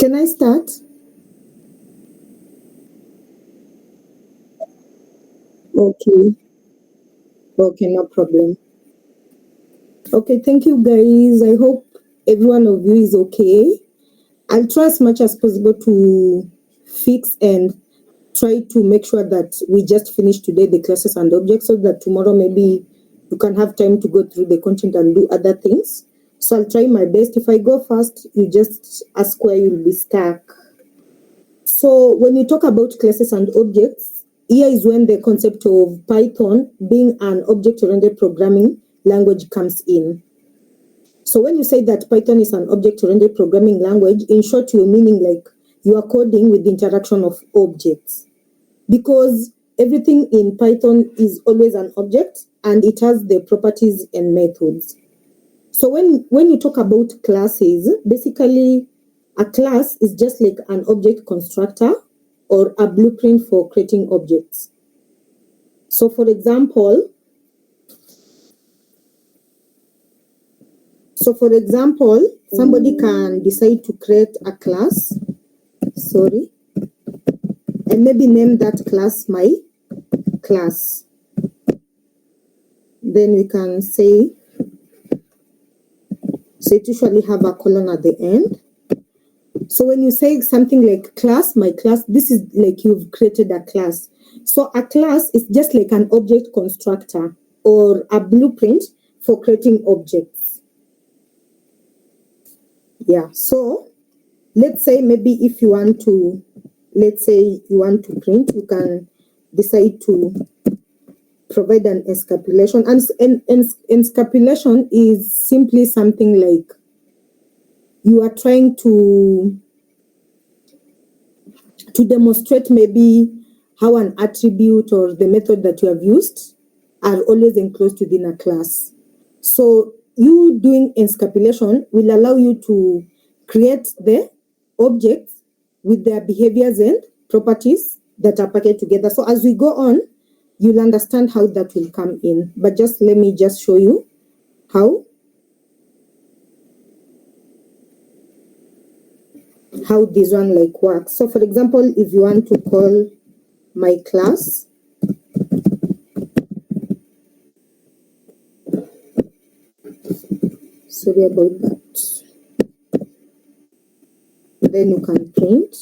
Can I start? Okay. Okay, no problem. Okay, thank you guys. I hope every one of you is okay. I'll try as much as possible to fix and try to make sure that we just finish today the classes and objects so that tomorrow maybe you can have time to go through the content and do other things. So I'll try my best. If I go fast, you just ask where you'll be stuck. So when you talk about classes and objects, here is when the concept of Python being an object-oriented programming language comes in. So when you say that Python is an object-oriented programming language, in short, you're meaning like you are coding with the interaction of objects. Because everything in Python is always an object and it has the properties and methods. So when you talk about classes, basically a class is just like an object constructor or a blueprint for creating objects. So for example, somebody can decide to create a class, and maybe name that class my class. Then we can say, so it usually have a colon at the end. So when you say something like class, my class, this is like you've created a class. So a class is just like an object constructor or a blueprint for creating objects. Yeah, so let's say maybe if you want to, print, you can decide to provide an encapsulation. And encapsulation is simply something like you are trying to demonstrate maybe how an attribute or the method that you have used are always enclosed within a class. So you doing encapsulation will allow you to create the objects with their behaviors and properties that are packaged together. So as we go on, you'll understand how that will come in. But just let me just show you how this one like works. So for example, if you want to call my class, sorry about that, then you can print.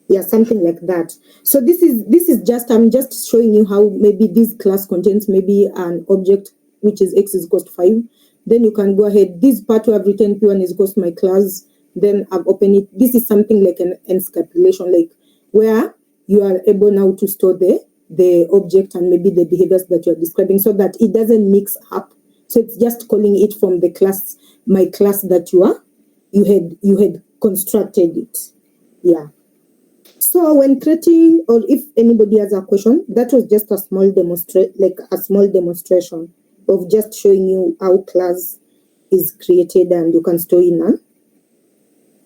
Yeah, something like that. So this is just, I'm just showing you how maybe this class contains maybe an object which is x is equals to 5. Then you can go ahead. This part where I've written p1 is equals to my class. Then I've opened it. This is something like an encapsulation, like where you are able now to store the object and maybe the behaviors that you're describing so that it doesn't mix up. So it's just calling it from the class, my class that you had constructed it. Yeah. So when creating, or if anybody has a question, that was just a small demonstration of just showing you how class is created and you can store in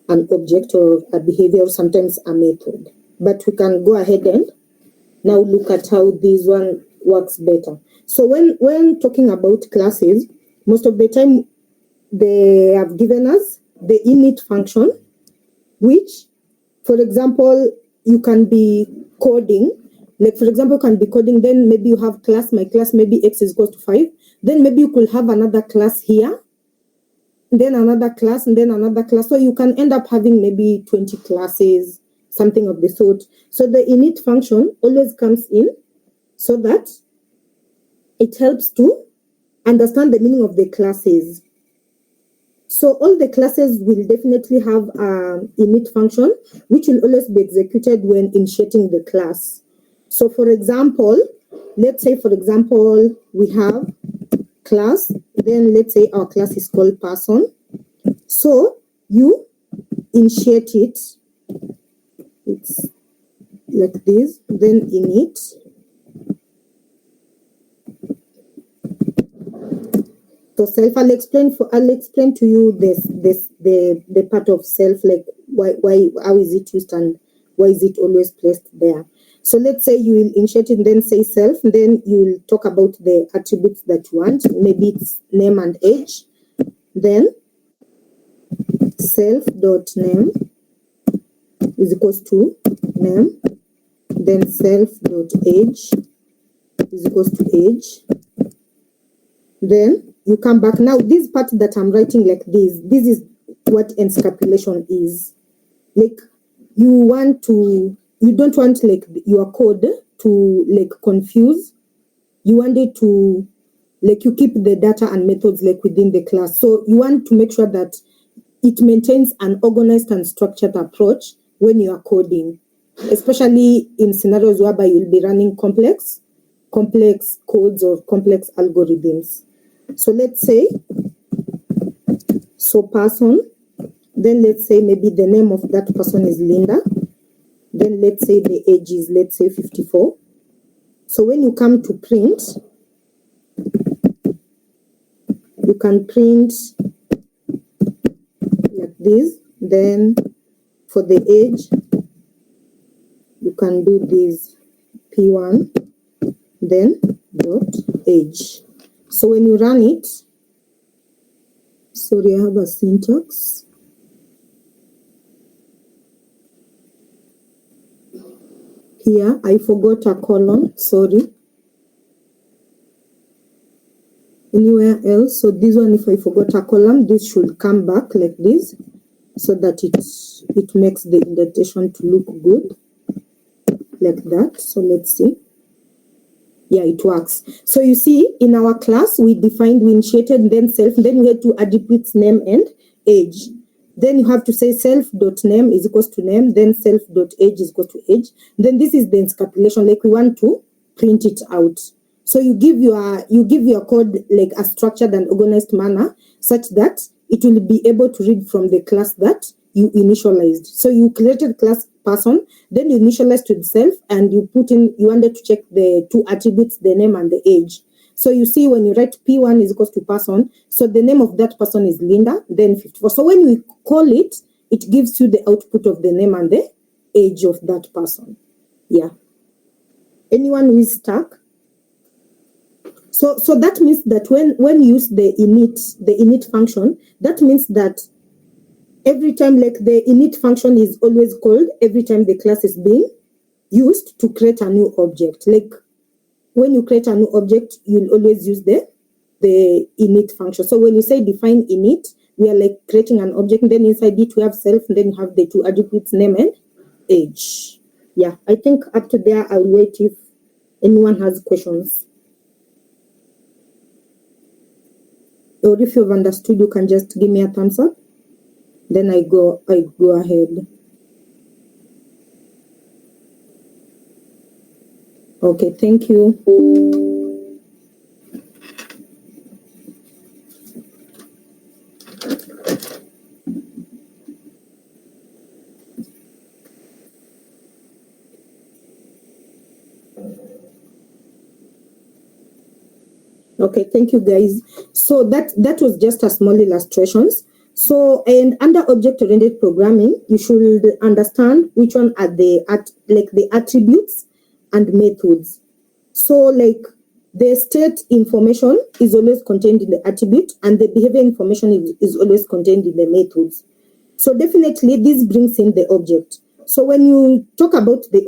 an object or a behavior or sometimes a method. But we can go ahead and now look at how this one works better. So when talking about classes, most of the time they have given us the init function, which, for example, you can be coding. Like, for example, you can be coding, then maybe you have class, my class, maybe x is equals to 5. Then maybe you could have another class here, then another class, and then another class. So you can end up having maybe 20 classes, something of the sort. So the init function always comes in so that it helps to understand the meaning of the classes. So all the classes will definitely have an init function, which will always be executed when initiating the class. So for example, let's say, for example, we have class, then let's say our class is called person. So you initiate it, it's like this, then init. So self, I'll explain to you the part of self, like why how is it used and why is it always placed there. So let's say you will initiate and then say self, and then you will talk about the attributes that you want. Maybe it's name and age. Then self.name is equals to name. Then self.age is equals to age. Then you come back. Now this part that I'm writing like this is what encapsulation is. Like you don't want like your code to like confuse. You want it to like you keep the data and methods like within the class. So you want to make sure that it maintains an organized and structured approach when you are coding, especially in scenarios whereby you'll be running complex codes or complex algorithms. So let's say, so person, then let's say maybe the name of that person is Linda. Then let's say the age is, let's say 54. So when you come to print, you can print like this. Then for the age, you can do this P1, then dot age. So when you run it, sorry, I have a syntax. Here, I forgot a colon, sorry. Anywhere else, so this one, if I forgot a column, this should come back like this, so that it makes the indentation to look good, like that. So let's see. Yeah, it works. So you see, in our class, we initiated, then self, then we had to attributes name and age. Then you have to say self.name is equals to name, then self.age is equal to age. Then this is the encapsulation, like we want to print it out. So you give your code like a structured and organized manner such that it will be able to read from the class that you initialized. So you created class person, then you initialized to self, and you wanted to check the two attributes, the name and the age. So you see when you write P1 is equals to person, so the name of that person is Linda, then 54. So when we call it, it gives you the output of the name and the age of that person. Yeah. Anyone who is stuck? So that means that when you use the init function, that means that every time like the init function is always called every time the class is being used to create a new object. Like when you create a new object, you'll always use the init function. So when you say define init, we are like creating an object, and then inside it we have self, and then you have the two attributes name and age. Yeah, I think up to there I'll wait if anyone has questions. Or if you've understood, you can just give me a thumbs up. Then I go ahead. Okay, thank you. Okay, thank you guys. So that was just a small illustrations. So, and under object-oriented programming, you should understand which one are the attributes and methods. So like the state information is always contained in the attribute, and the behavior information is always contained in the methods. So definitely this brings in the object. So when you talk about the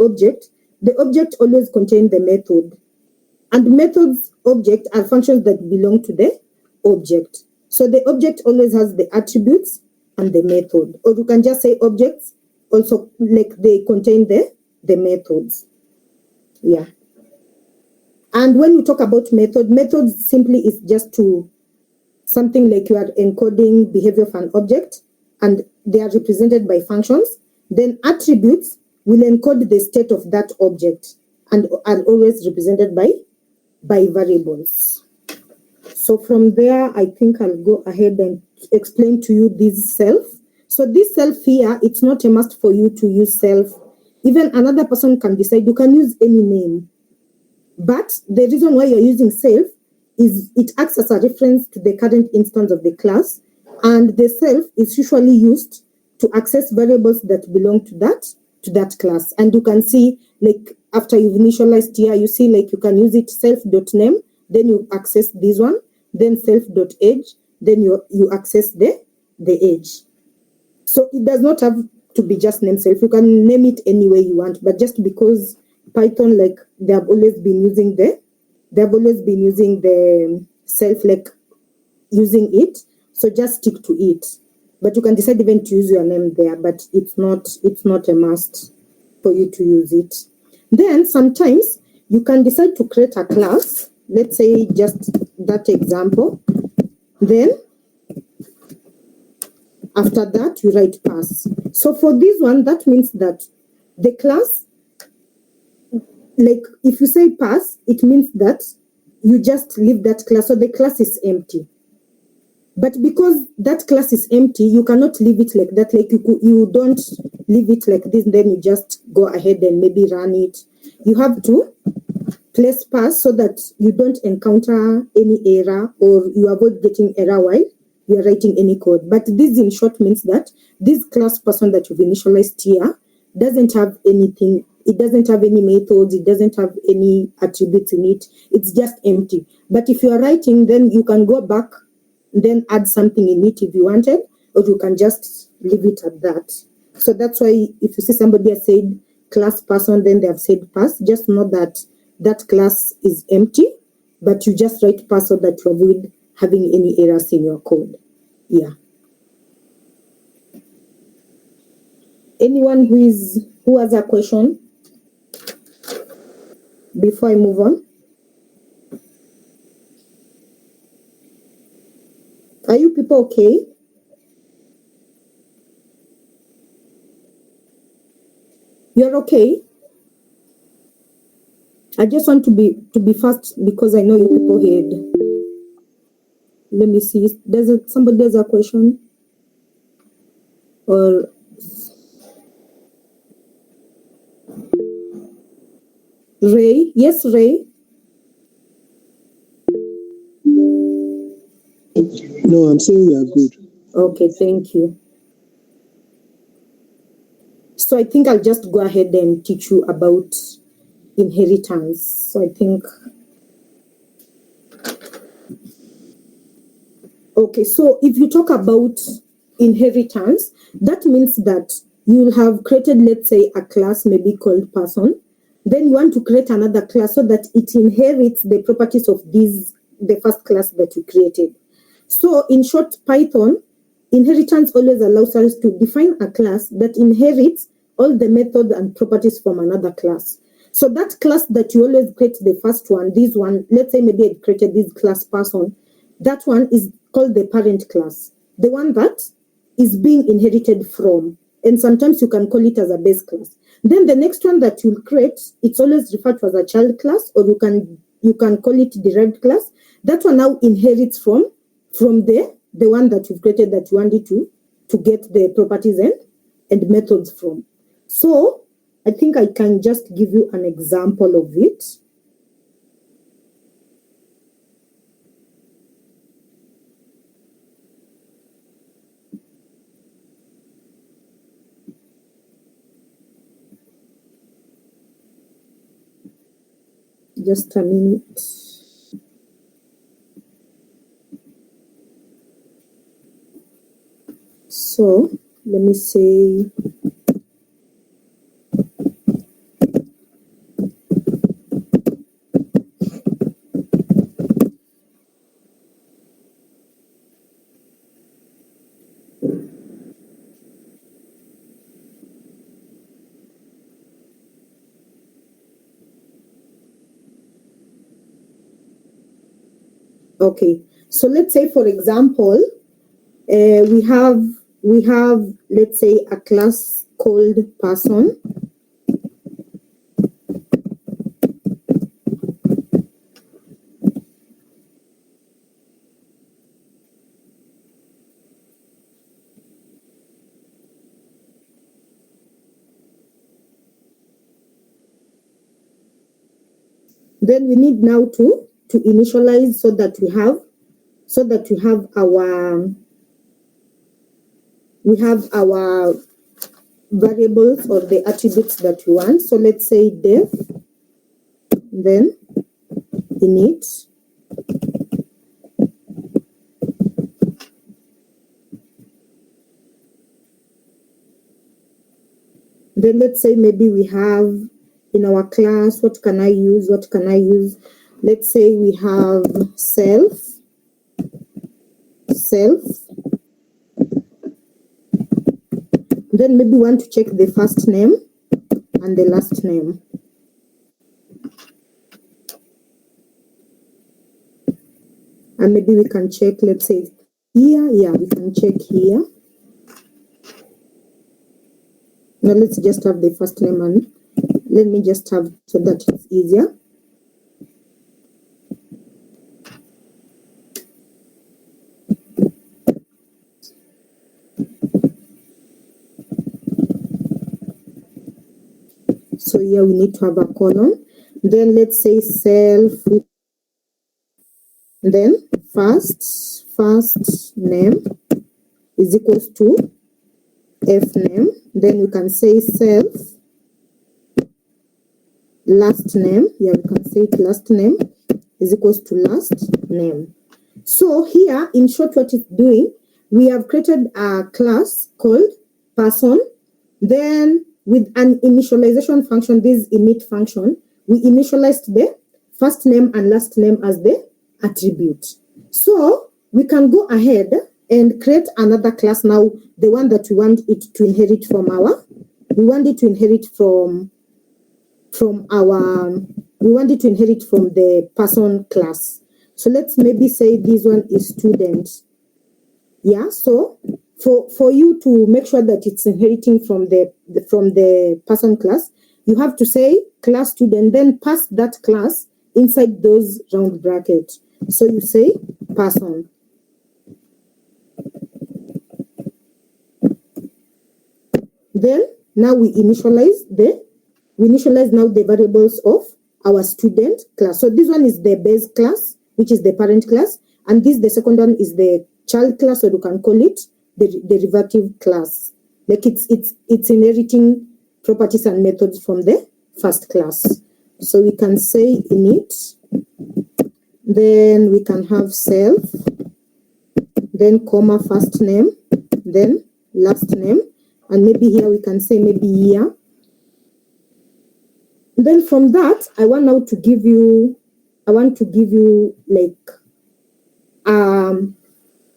object always contains the method. And methods object are functions that belong to the object. So the object always has the attributes and the method. Or you can just say objects also like they contain the methods. Yeah. And when you talk about methods simply is just to something like you are encoding behavior of an object and they are represented by functions. Then attributes will encode the state of that object and are always represented by variables. So from there, I think I'll go ahead and explain to you this self. So this self here, it's not a must for you to use self. Even another person can decide you can use any name. But the reason why you're using self is it acts as a reference to the current instance of the class, and the self is usually used to access variables that belong to that class. And you can see like after you've initialized here, you see like you can use it self.name, then you access this one, then self.age, then you access the age. So it does not have to be just name self. You can name it any way you want, but just because Python, like they have always been using the self, like using it. So just stick to it. But you can decide even to use your name there, but it's not a must for you to use it. Then sometimes you can decide to create a class. Let's say just that example. Then after that, you write pass. So for this one, that means that the class, like if you say pass, it means that you just leave that class. So the class is empty. But because that class is empty, you cannot leave it like that. Like you don't leave it like this, then you just go ahead and maybe run it. You have to place pass so that you don't encounter any error or you avoid getting error while you are writing any code. But this in short means that this class person that you've initialized here doesn't have anything. It doesn't have any methods. It doesn't have any attributes in it. It's just empty. But if you are writing, then you can go back, then add something in it if you wanted, or you can just leave it at that. So that's why if you see somebody has said class person, then they have said pass, just know that that class is empty, but you just write pass so that you avoid having any errors in your code. Yeah. Anyone who has a question before I move on? Are you people okay? You're okay? I just want to be fast because I know you people had. Let me see. Somebody has a question? Or Ray? Yes, Ray? No, I'm saying we are good. Okay, thank you. So I think I'll just go ahead and teach you about inheritance. So I think, okay, so if you talk about inheritance, that means that you'll have created, let's say, a class maybe called person. Then you want to create another class so that it inherits the properties of the first class that you created. So in short, Python, inheritance always allows us to define a class that inherits all the methods and properties from another class. So that class that you always create, the first one, this one, let's say maybe I created this class person, that one is called the parent class, the one that is being inherited from. And sometimes you can call it as a base class. Then the next one that you'll create, it's always referred to as a child class, or you can call it derived class. That one now inherits from the one that you've created that you wanted to get the properties and methods from. So I think I can just give you an example of it. Just a minute. So let me say, okay, so let's say, for example, we have, let's say, a class called person. Then we need now to initialize so that we have our variables or the attributes that we want. So let's say def, then init, then let's say maybe we have in our class, what can I use? Let's say we have self. Then maybe we want to check the first name and the last name. And maybe we can check, let's say here, we can check here. Now let's just have the first name and let me just have so that it's easier. So here we need to have a colon. Then let's say self, then first name is equals to f name. Then we can say self last name. Yeah, we can say last name is equals to last name. So here, in short, what it's doing, we have created a class called person. Then with an initialization function, this init function, we initialized the first name and last name as the attribute. So we can go ahead and create another class now, the one that we want it to inherit from the person class. So let's maybe say this one is student. Yeah, so for you to make sure that it's inheriting from the person class, you have to say class student, then pass that class inside those round brackets. So you say person. Then now we initialize now the variables of our student class. So this one is the base class, which is the parent class, and the second one is the child class, or you can call it the derivative class. Like it's inheriting properties and methods from the first class. So we can say init, then we can have self, then comma first name, then last name, and maybe here we can say maybe year. Then from that, I want to give you like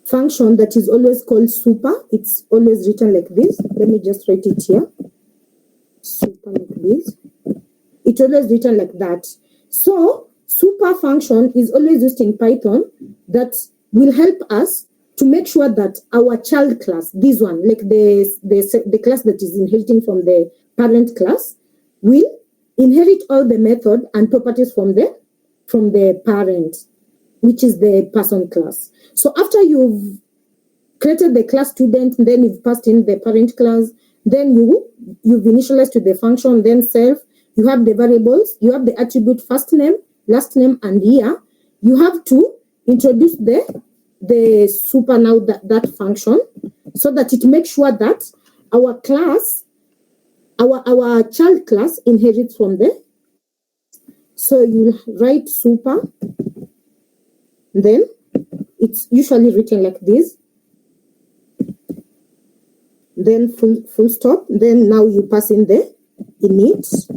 function that is always called super. It's always written like this. Let me just write it here. Super like this. It's always written like that. So super function is always used in Python that will help us to make sure that our child class, this one, like the class that is inheriting from the parent class, will inherit all the method and properties from the parent, which is the person class. So after you've created the class student, then you've passed in the parent class, then you've initialized to the function, then self, you have the variables, you have the attribute first name, last name, and year. You have to introduce the super now that function, so that it makes sure that our class, our child class inherits from the. So you write super, then it's usually written like this, then full stop, then now you pass in the init,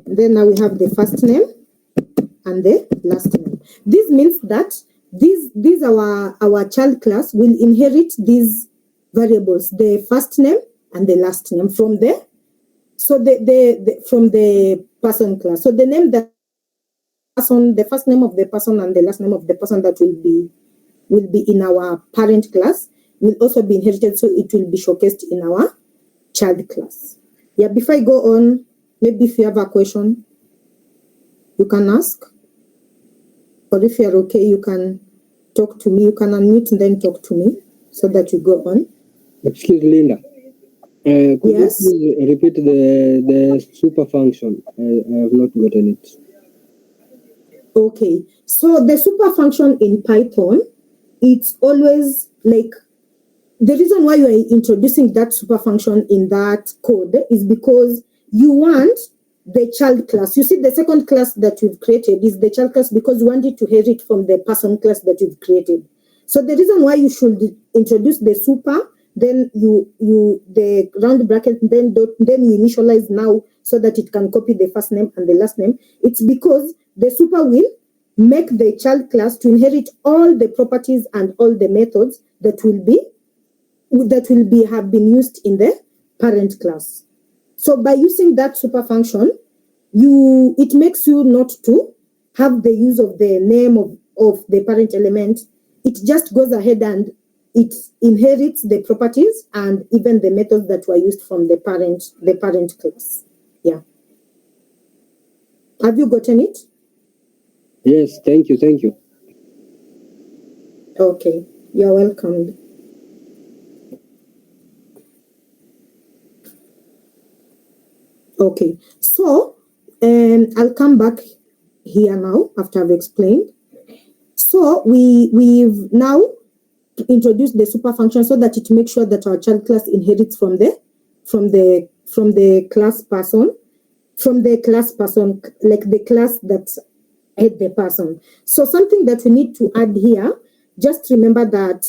then now we have the first name and the last name. This means that these our child class will inherit these variables, the first name and the last name from the from the person class. So the name that person, the first name of the person and the last name of the person that will be in our parent class will also be inherited, so it will be showcased in our child class. Yeah, before I go on, maybe if you have a question, you can ask. Or if you're okay, you can talk to me. You can unmute and then talk to me so that you go on. Excuse Linda. Could Yes. you please repeat the super function? I have not gotten it. Okay. So the super function in Python, it's always like the reason why you are introducing that super function in that code is because you want the child class. You see, the second class that you've created is the child class because you want it to inherit from the person class that you've created. So the reason why you should introduce the super, then you the round bracket, then you initialize now so that it can copy the first name and the last name. It's because the super will make the child class to inherit all the properties and all the methods that will have been used in the parent class. So by using that super function, it makes you not to have the use of the name of the parent element. It just goes ahead and it inherits the properties and even the methods that were used from the parent class. Yeah. Have you gotten it? Yes, thank you. Okay, you're welcome. Okay, so I'll come back here now after I've explained. So we've now introduced the super function so that it makes sure that our child class inherits from the class person, like the class that had the person. So something that we need to add here, just remember that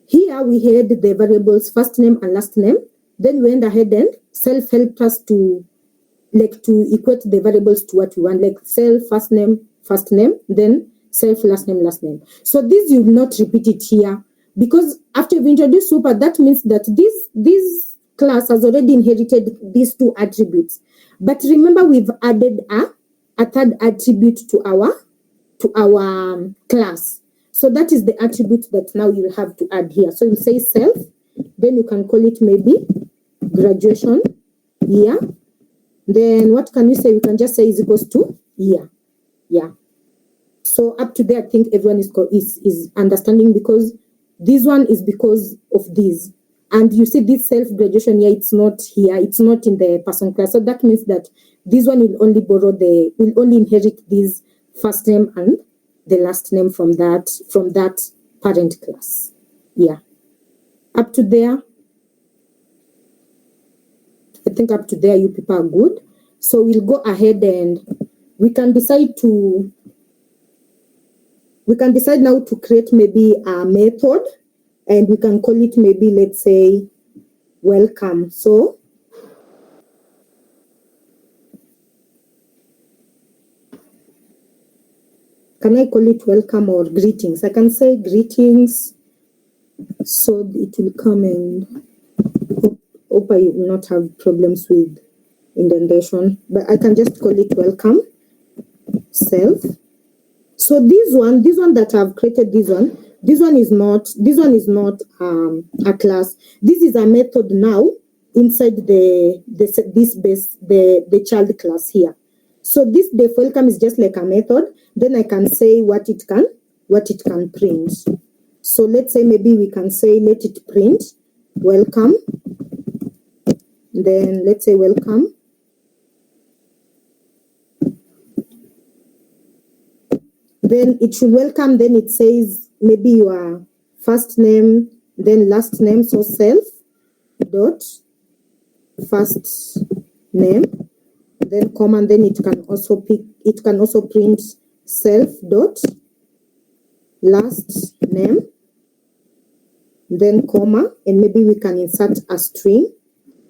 here we had the variables first name and last name. Then we went ahead and self helped us to equate the variables to what we want, like self first name, then self last name. So this you will not repeat it here because after you've introduced super, that means that this class has already inherited these two attributes. But remember, we've added a third attribute to our class. So that is the attribute that now you'll have to add here. So you say self, then you can call it maybe graduation year. Then what can you say? You can just say is equals to year. Yeah. So up to there, I think everyone is understanding because this one is because of this. And you see this self graduation year, it's not here, it's not in the person class. So that means that this one will only inherit this first name and the last name from that parent class. Yeah. Up to there, I think up to there you people are good. So we'll go ahead and we can decide now to create maybe a method and we can call it maybe, let's say, welcome. So can I call it welcome or greetings? I can say greetings. So it will come and hope I will not have problems with indentation, but I can just call it welcome self. So this one that I've created, this one is not a class. This is a method now inside the child class here. So this def welcome is just like a method. Then I can say what it can print. So let's say maybe we can say let it print welcome. Then let's say welcome. Then it should welcome, then it says maybe your first name, then last name, so self dot first name, then comma, and then it can also print self dot last name, then comma, and maybe we can insert a string.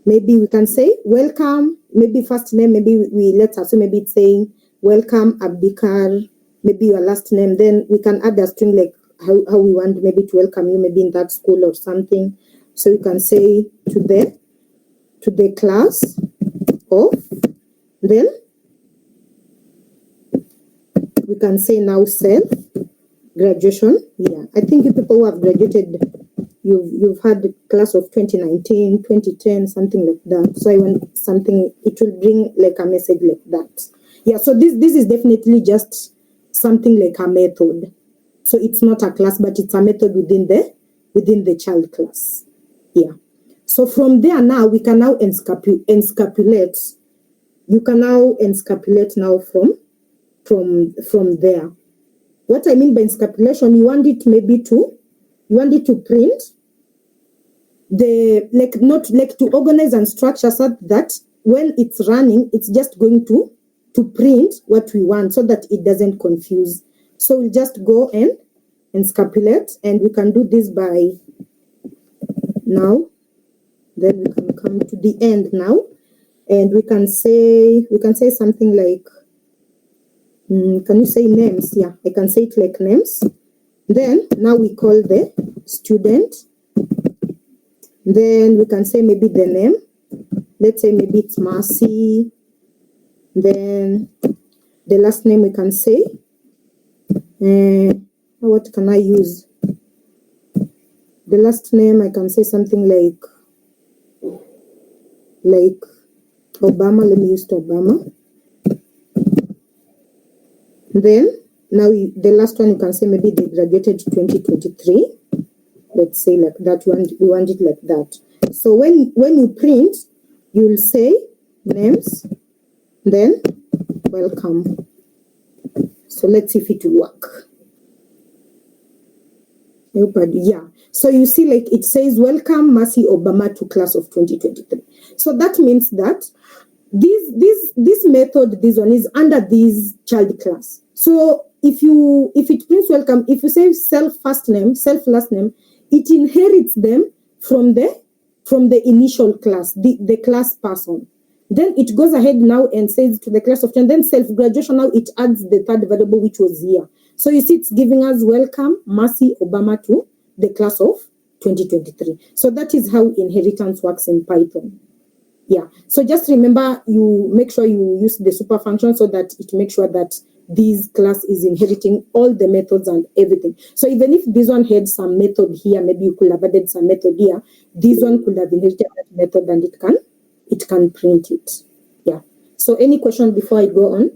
Maybe we can say welcome, maybe first name, maybe let's assume maybe it's saying welcome Abdikar, maybe your last name, then we can add a string like how we want maybe to welcome you, maybe in that school or something. So you can say to the class of, then we can say now self graduation. Yeah, I think you people who have graduated, you've had the class of 2019, 2010, something like that. So I want something, it will bring like a message like that. Yeah, so this is definitely just something like a method. So it's not a class, but it's a method within the child class. Yeah. So from there now, we can now encapsulate. You can now encapsulate now from there. What I mean by encapsulation, you want it to print the not to organize and structure so that when it's running, it's just going to print what we want so that it doesn't confuse. So we'll just go and scapulate, and we can do this by now. Then we can come to the end now, and we can say something like, can you say names? Yeah, I can say it like names. Then now we call the student. Then we can say maybe the name. Let's say maybe it's Mercy. Then the last name we can say. What can I use? The last name I can say something like Obama. Let me use Obama. Then now the last one you can say maybe they graduated 2023. Let's say like that one. We want it like that. So when you print, you'll say names, then welcome. So let's see if it will work. Yeah. So you see, like it says, welcome Mercy Obama to class of 2023. So that means that this method, this one is under this child class. So if it prints welcome, if you say self first name, self last name, it inherits them from the initial class, the class person. Then it goes ahead now and says to the class of 10. Then self graduation, now it adds the third variable which was here. So you see, it's giving us welcome Mercy Obama to the class of 2023. So that is how inheritance works in Python. Yeah. So just remember, you make sure you use the super function so that it makes sure that this class is inheriting all the methods and everything. So even if this one had some method here, maybe you could have added some method here. This one could have inherited that method and it can print it. Yeah. So any question before I go on?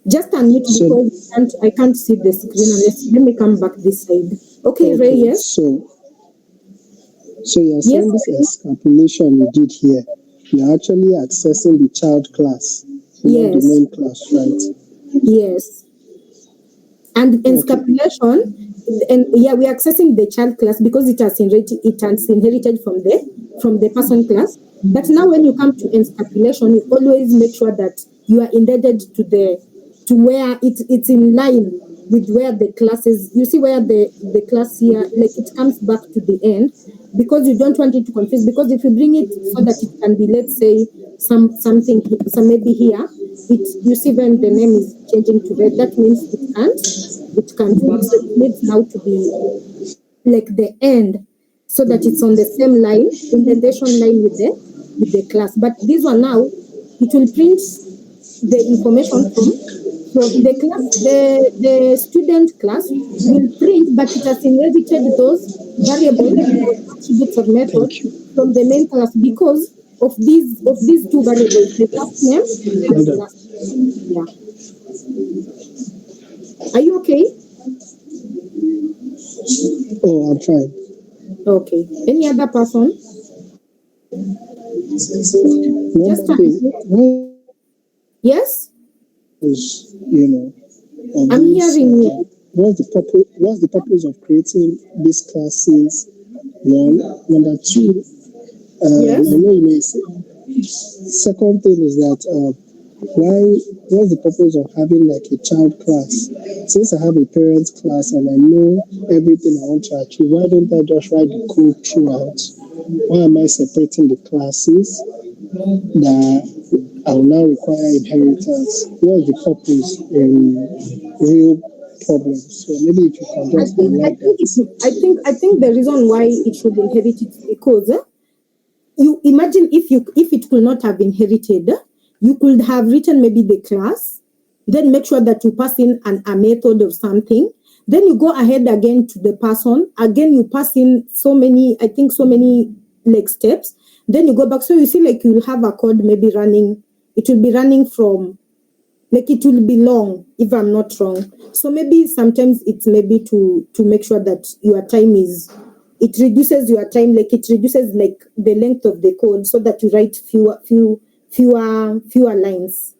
Just unmute because I can't see the screen. Let me come back this side. Okay, Ray, yes? So you're saying this extrapolation you did here, you're actually accessing the child class, not the main class, right? Yes. And encapsulation, and yeah, we're accessing the child class because it has inherited from the person class. But now when you come to encapsulation, you always make sure that you are indebted to where it's in line with where the class is. You see where the class here, like it comes back to the end, because you don't want it to confuse. Because if you bring it so that it can be, let's say, something maybe here, you see when the name is changing to red, that means it can't work. So it needs now to be like the end, so that it's on the same line, indentation line with the class. But this one now, it will print the information from the class, the student class will print, but it has inherited those variables, attributes of method from the main class because of these two variables, the first name and the last name. Yeah. Are you okay? Oh, I'm fine. Okay. Any other person? Yes? I'm hearing you. What's the purpose of creating these classes? One. Number two, Yes. I know you may say. Second thing is that what's the purpose of having like a child class? Since I have a parent class and I know everything I want to achieve, why don't I just write the code throughout? Why am I separating the classes that I will now require inheritance? What's the purpose in real problems? So maybe if you can just I think the reason why it should inherit it is because you imagine if it could not have inherited, you could have written maybe the class, then make sure that you pass in a method or something. Then you go ahead again to the person. Again, you pass in so many like steps. Then you go back. So you see, like you'll have a code maybe running. It will be running from, like it will be long if I'm not wrong. So maybe sometimes it's maybe to make sure that your time it reduces your time, like it reduces like the length of the code so that you write fewer lines.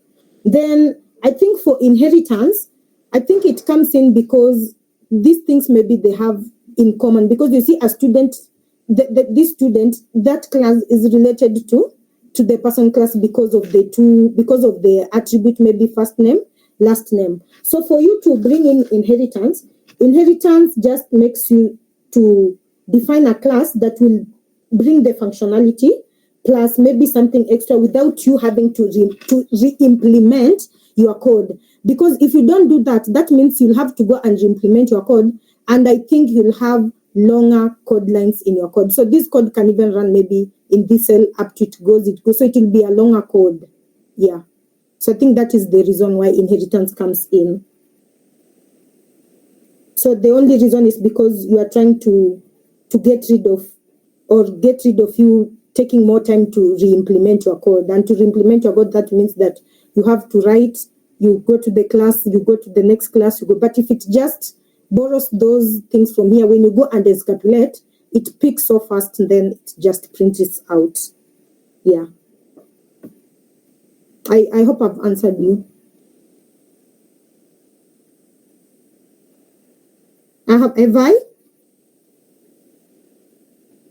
Then I think for inheritance, I think it comes in because these things maybe they have in common, because you see a student, this student, that class is related to the person class because of the attribute, maybe first name, last name. So for you to bring in inheritance just makes you to define a class that will bring the functionality plus maybe something extra without you having to re-implement your code. Because if you don't do that, that means you'll have to go and re-implement your code, and I think you'll have longer code lines in your code. So this code can even run maybe in this cell up to it goes. So it will be a longer code. Yeah. So I think that is the reason why inheritance comes in. So the only reason is because you are trying to get rid of you taking more time to re-implement your code. And to re-implement your code, that means that you have to write, you go to the class, you go to the next class, you go. But if it just borrows those things from here, when you go and escapulate, it picks so fast and then it just prints it out. Yeah. I hope I've answered you. Have I?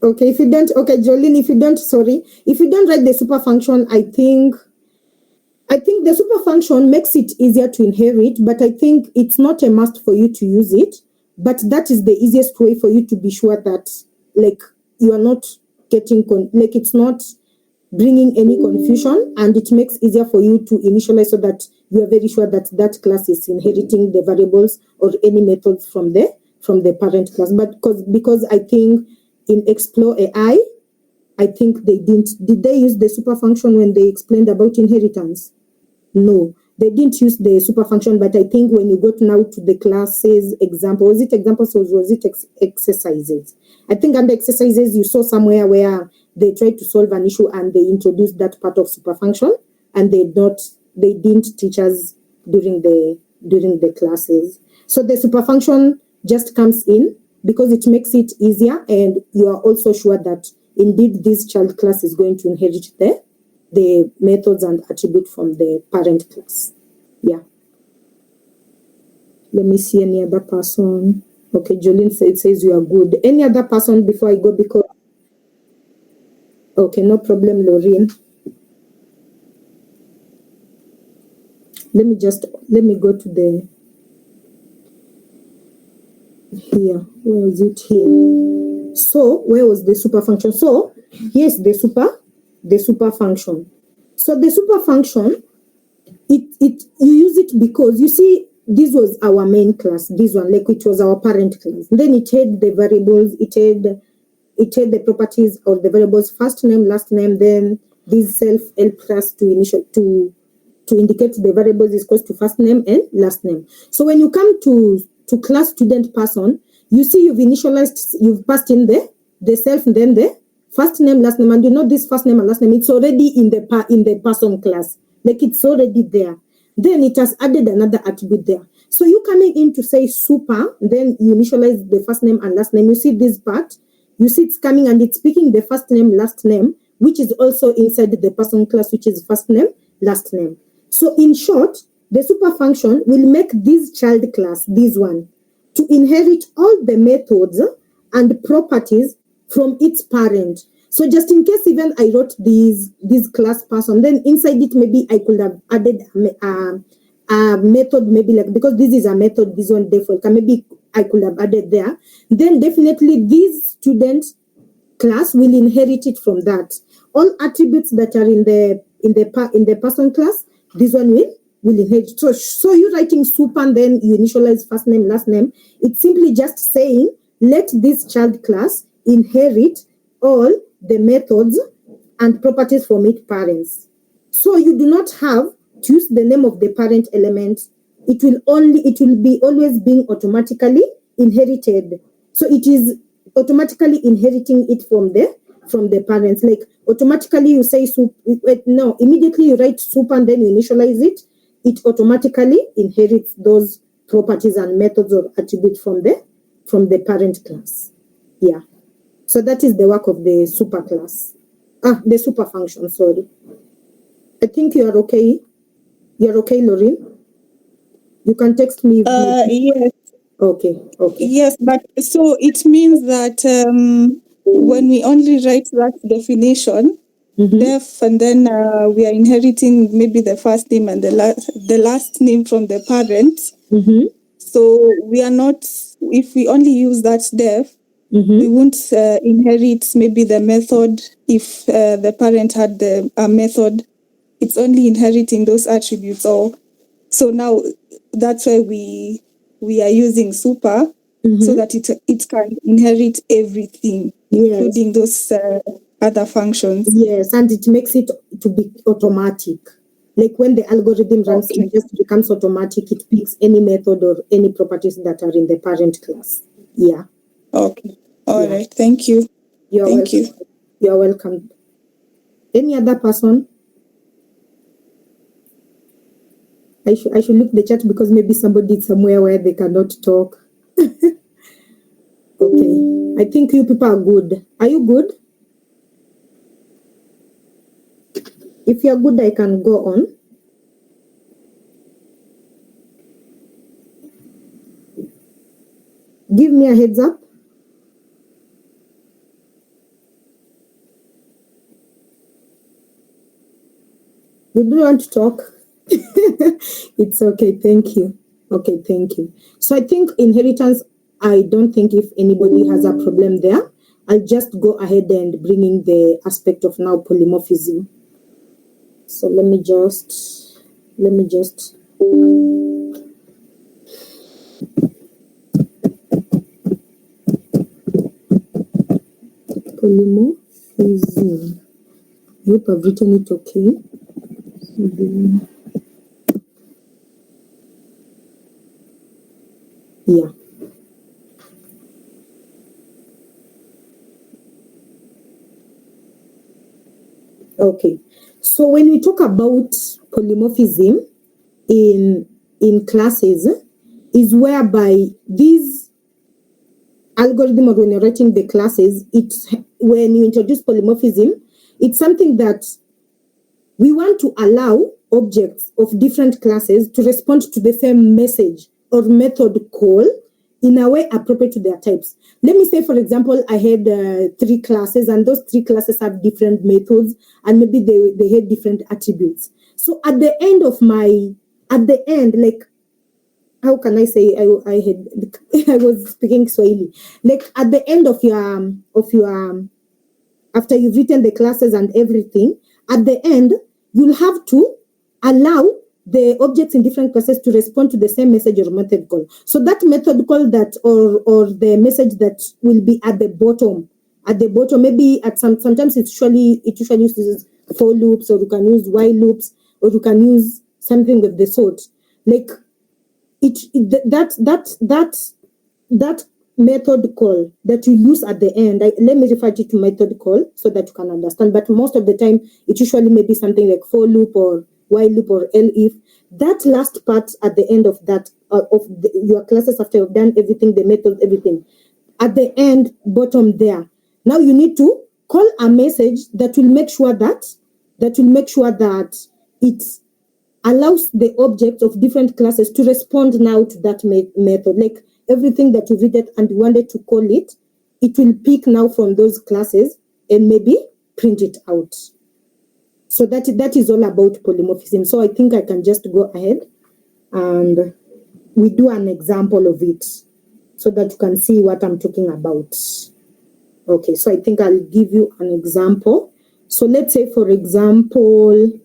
Okay, if you don't, okay, Jolene, if you don't write the super function, I think the super function makes it easier to inherit, but I think it's not a must for you to use it. But that is the easiest way for you to be sure that, like, you are not getting, it's not bringing any confusion, and it makes easier for you to initialize so that you are very sure that that class is inheriting the variables or any methods from the parent class. But because I think in Explore AI, I think did they use the super function when they explained about inheritance? No, they didn't use the super function, but I think when you got now to the classes example, was it examples or was it exercises? I think under exercises, you saw somewhere where they tried to solve an issue and they introduced that part of super function, and they didn't teach us during the classes. So the super function just comes in because it makes it easier, and you are also sure that indeed this child class is going to inherit the methods and attribute from the parent class. Yeah. Let me see any other person. Okay, Jolene says you are good. Any other person before I go? Because okay, no problem, Lorraine. Let me go to the here. Where is it here? So where was the super function? So here's the super function. So the super function, you use it because you see this was our main class, this one, like it was our parent class. Then it had the variables, it had the properties of the variables, first name, last name, then this self help class to indicate the variables is equals to first name and last name. So when you come to class student person, you see you've passed in the self and then the first name, last name, and you know this first name and last name, it's already in the person class, like it's already there. Then it has added another attribute there. So you coming in to say super, then you initialize the first name and last name. You see this part, you see it's coming and it's picking the first name, last name, which is also inside the person class, which is first name, last name. So in short, the super function will make this child class, this one, to inherit all the methods and properties from its parent. So just in case even I wrote this class person, then inside it maybe I could have added a method, maybe like, because this is a method, this one default, maybe I could have added there. Then definitely this student class will inherit it from that. All attributes that are in the person class, this one will inherit. So you writing super and then you initialize first name, last name. It's simply just saying, let this child class inherit all the methods and properties from its parents. So you do not have to use the name of the parent element. It will be always being automatically inherited. So it is automatically inheriting it from the parents. Like automatically you say immediately you write super and then you initialize it. It automatically inherits those properties and methods or attributes from the parent class. Yeah. So that is the work of the super class. The super function, sorry. I think you are okay. You're okay, Lorraine? You can text me. Yes. Okay. Yes, but so it means that when we only write that definition, def, and then we are inheriting maybe the first name and the last name from the parents. So we are not, if we only use that def, we won't inherit maybe the method. If the parent had a method, it's only inheriting those attributes. So now that's why we are using super, so that it can inherit everything, including those other functions. Yes, and it makes it to be automatic. Like when the algorithm runs, it just becomes automatic. It picks any method or any properties that are in the parent class. Yeah. Okay. All right. Thank you. Thank you. You're welcome. Any other person? I should look the chat because maybe somebody is somewhere where they cannot talk. Okay. I think you people are good. Are you good? If you're good, I can go on. Give me a heads up. You do want to talk? It's okay. Thank you. Okay, thank you. So I think inheritance, I don't think if anybody has a problem there. I'll just go ahead and bring in the aspect of now polymorphism. So let me just polymorphism. I hope I've written it okay. Yeah. Okay. So when we talk about polymorphism in classes, is whereby these algorithm, or when you're writing the classes, it's when you introduce polymorphism, it's something that we want to allow objects of different classes to respond to the same message or method call in a way appropriate to their types. Let me say, for example, I had 3 classes, and those 3 classes have different methods, and maybe they had different attributes. So at the end, like, how can I say, I was speaking Swahili. Like at the end of your after you've written the classes and everything, at the end, you'll have to allow the objects in different classes to respond to the same message or method call. So that method call that or the message that will be at the bottom, maybe at sometimes it usually uses for loops, or you can use while loops, or you can use something of the sort. Like that method call that you use at the end, let me refer to method call so that you can understand. But most of the time, it usually may be something like for loop or while loop or elif. That last part at the end of that your classes, after you've done everything, the method, everything, at the end, bottom there. Now you need to call a message that will make sure that it allows the objects of different classes to respond now to that method. Like everything that you read it and you wanted to call it, it will pick now from those classes and maybe print it out. So that is all about polymorphism. So I think I can just go ahead and we do an example of it so that you can see what I'm talking about. Okay, so I think I'll give you an example. So let's say, for example,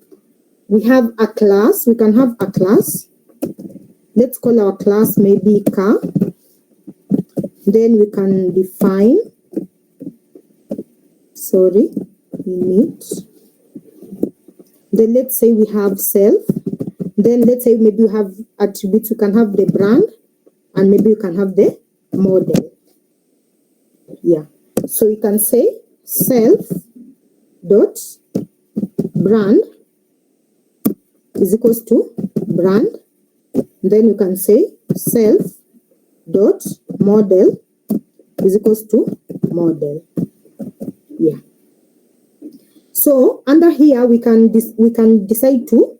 we have a class. We can have a class. Let's call our class maybe car. Then we can define, init. Then let's say we have self. Then let's say maybe you have attributes. You can have the brand, and maybe you can have the model. Yeah. So you can say self dot brand is equals to brand. Then you can say self dot model is equals to model. Yeah. So under here we can decide to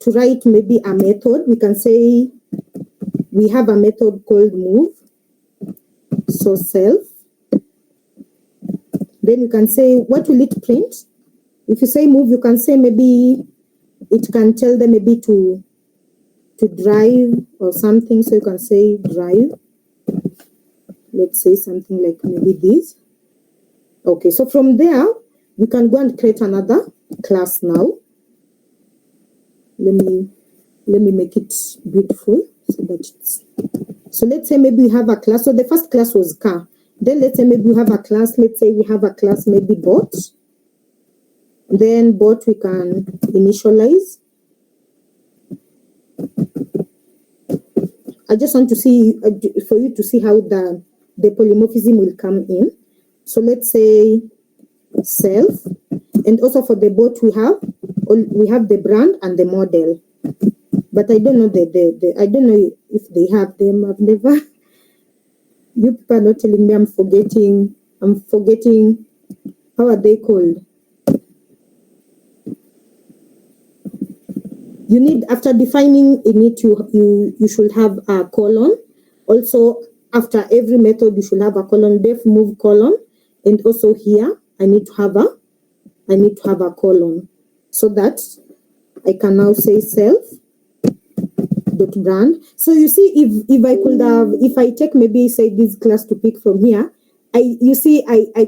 write maybe a method. We can say we have a method called move. So self Then you can say, what will it print? If you say move, you can say maybe it can tell them maybe to drive or something. So you can say drive. Let's say something like maybe this. Okay, so from there, we can go and create another class now. Let me make it beautiful so that it's. So let's say maybe we have a class. So the first class was car. Then let's say maybe we have a class. Let's say we have a class maybe bot. Then bot we can initialize. I just want to see for you to see how the polymorphism will come in. So let's say self, and also for the bot we have the brand and the model, but I don't know I don't know if they have them. I've never. You people are not telling me. I'm forgetting. How are they called? You need, after defining init, you should have a colon. Also, after every method, you should have a colon, def move colon, and also here I need to have a colon, so that I can now say self dot brand. So you see, if I could have, if I take maybe say this class to pick from here, I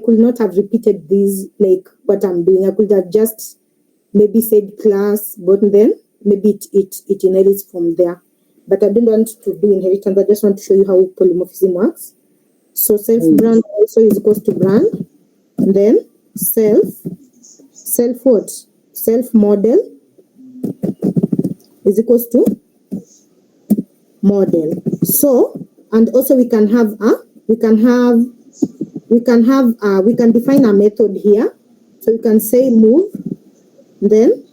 could not have repeated this like what I'm doing. I could have just maybe said class, but then maybe it inherits from there. But I don't want to do inheritance. I just want to show you how polymorphism works. So self brand also is equals to brand, and then self what? Self model is equals to model. So, and also we can define a method here. So you can say move, then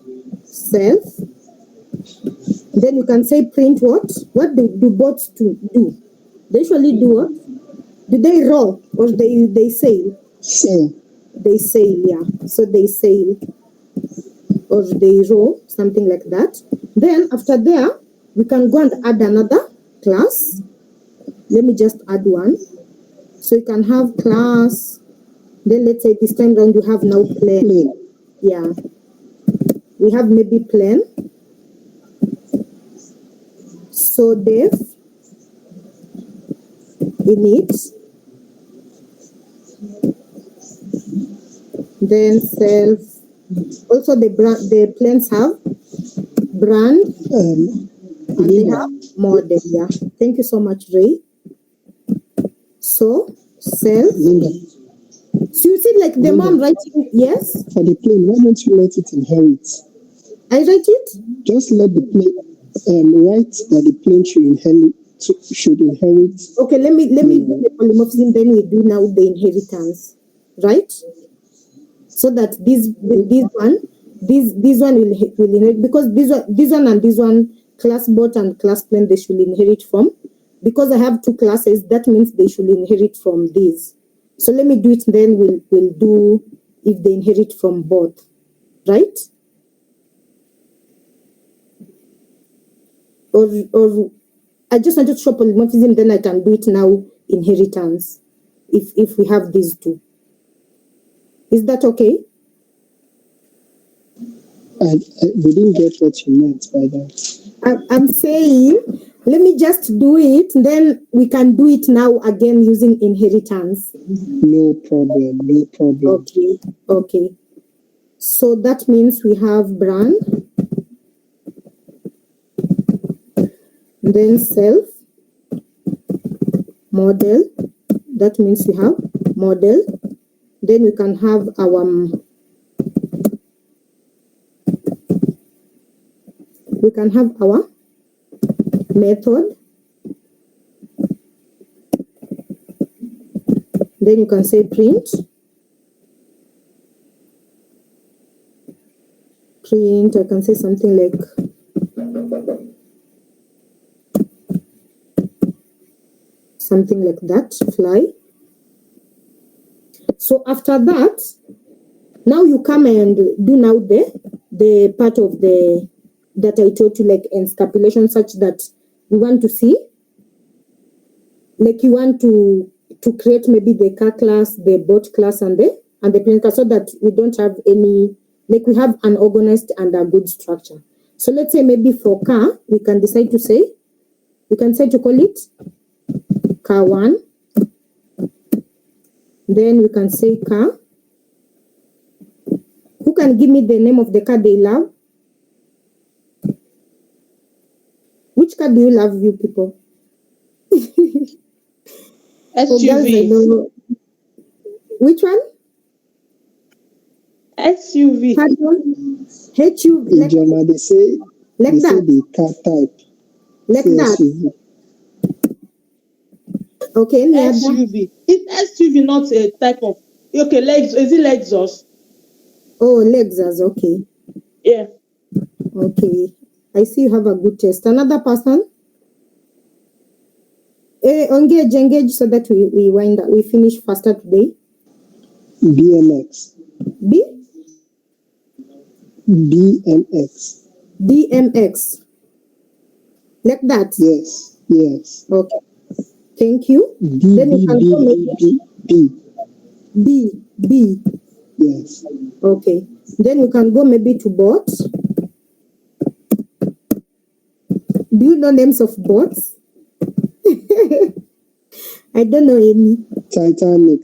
self. Then you can say print what? What do bots do? They usually do what? Do they roll or they sail? Sail. They sail, yeah. So they sail or they row, something like that. Then after there, we can go and add another class. Let me just add one. So you can have class. Then let's say this time round you have now plane. Yeah. We have maybe plane. So def init, then self. Also the planes have brand and they have model. Yeah. Thank you so much, Ray. So self. Linda, So you see, like the mom writing, yes. for the plane, why don't you let it inherit? I write it. Just let the plane write that the plane should inherit. Okay, let me do the polymorphism. Then we do now the inheritance, right? So that this one will inherit, because this one and this one, class bot and class plane, they should inherit from. Because I have two classes, that means they should inherit from this. So let me do it. Then we'll do if they inherit from both, right? Or I just wanted to show polymorphism, then I can do it now, inheritance, if we have these two. Is that okay? We didn't get what you meant by that. I'm saying, let me just do it, then we can do it now again using inheritance. No problem. Okay. So that means we have brand, then self, model, that means we have model, then we can have our method, then you can say print, I can say something like that, fly. So after that, now you come and do now the part of the that I told you, like encapsulation, such that you want to see, like you want to create maybe the car class, the bot class, and the and the plain car, so that we don't have any, like we have an organized and a good structure. So let's say maybe for car, we can decide to say, we can say to call it car 1. Then we can say car. Who can give me the name of the car they love? Which car do you love, you people? For girls, I SUV. know. Which one? SUV. Pardon? HUV. In Like, German, they say that. the car type. Like Say that. SUV. Okay, any other? SUV. Is SUV not a type of okay? Legs? Is it Lexus? Oh, Lexus. Okay. Yeah. Okay. I see you have a good taste. Another person? Engage so that we wind up, we finish faster today. BMX. B? BMX. DMX. Like that? Yes. Yes. Okay. Thank you. B, Then you B, can B, go maybe B, B, B. B. Yes. Okay. Then you can go maybe to boat. Do you know names of boats? I don't know any. Titanic.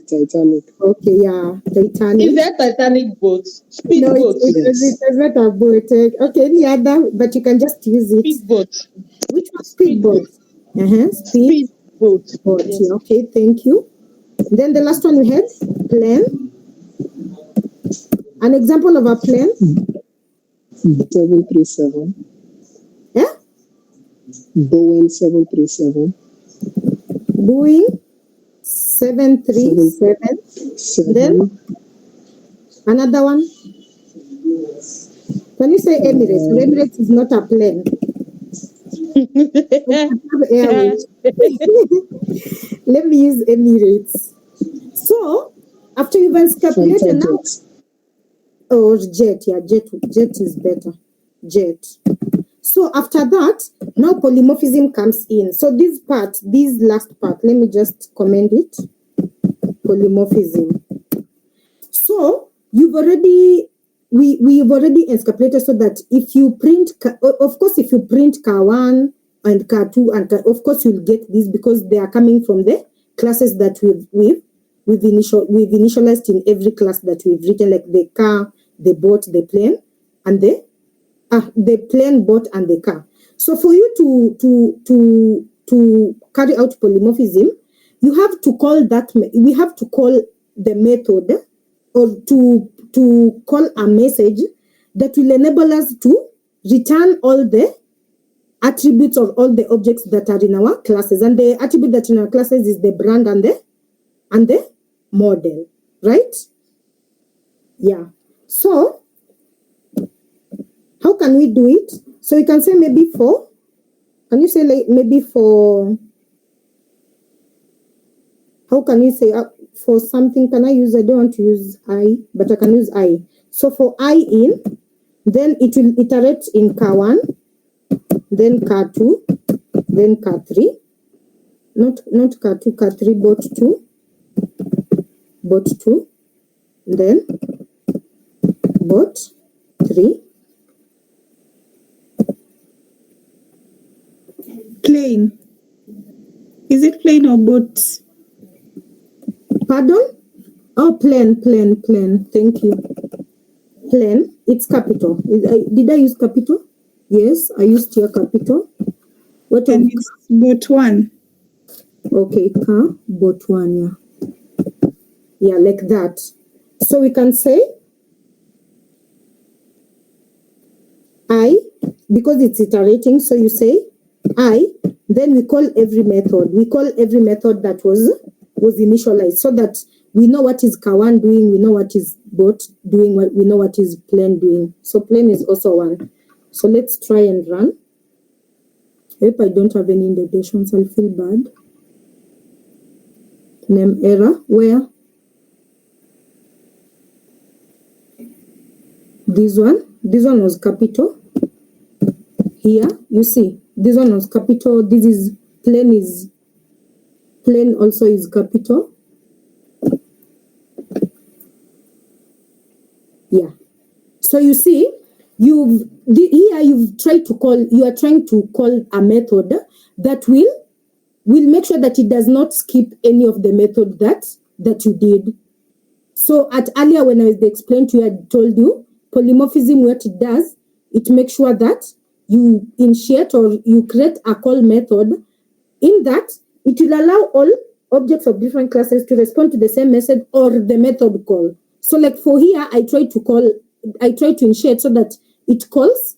Okay, yeah. Titanic. Is there Titanic boats? Speed No, boats. it's not a boat. Okay, any other, but you can just use it. Speed boats. Which one? Speed boat. Speed Speed boats. boat. Yes. Yeah, okay, thank you. Then the last one we had, plane. An example of a plane. 737. Yeah? Boeing 737. Boeing 737. Then 7. another one. Can you say Emirates? Emirates is not a plane. Airways. Let me use Emirates. So after you've escapulated Fighter now, jet. or jet, yeah, jet is better. Jet. So after that, now polymorphism comes in. So this last part, let me just comment it. Polymorphism. So we've already escapulated so that if you print, of course, if you print car 1 and car 2 and of course you'll get this because they are coming from the classes that we've initialized in every class that we've written, like the car, the boat, the plane, and the plane, boat, and the car. So for you to carry out polymorphism, you have to call that. We have to call the method, or to call a message that will enable us to return all the attributes of all the objects that are in our classes. And the attribute that in our classes is the brand and the model, right? Yeah. So how can we do it? So you can say maybe for, can you say like maybe for, how can you say for something, can I use, I don't want to use I, but I can use I. So for I in, then it will iterate in car 1, then car 2, then car 3, not car 2, car 3, boat 2, then boat 3. Plane. Is it plane or boat? Pardon? Oh, plane. Thank you. Plane, it's capital. Did I use capital? Yes, I used here capital. What And of it's boat 1. okay, car, boat 1, yeah. Yeah, like that. So we can say I, because it's iterating, so you say I, then we call every method. We call every method that was initialized so that we know what is car 1 doing, we know what is boat doing, we know what is plane doing. So plane is also 1. So let's try and run. I hope I don't have any indentations. I'll feel bad. Name error. Where? This one was capital. Here, you see, this one was capital. This is plane also is capital. Yeah. So you see, you are trying to call a method that will make sure that it does not skip any of the method that you did. So at earlier when I was explained to you, I told you polymorphism, what it does, it makes sure that you initiate or you create a call method. In that, it will allow all objects of different classes to respond to the same method or the method call. So like for here, I try to initiate so that it calls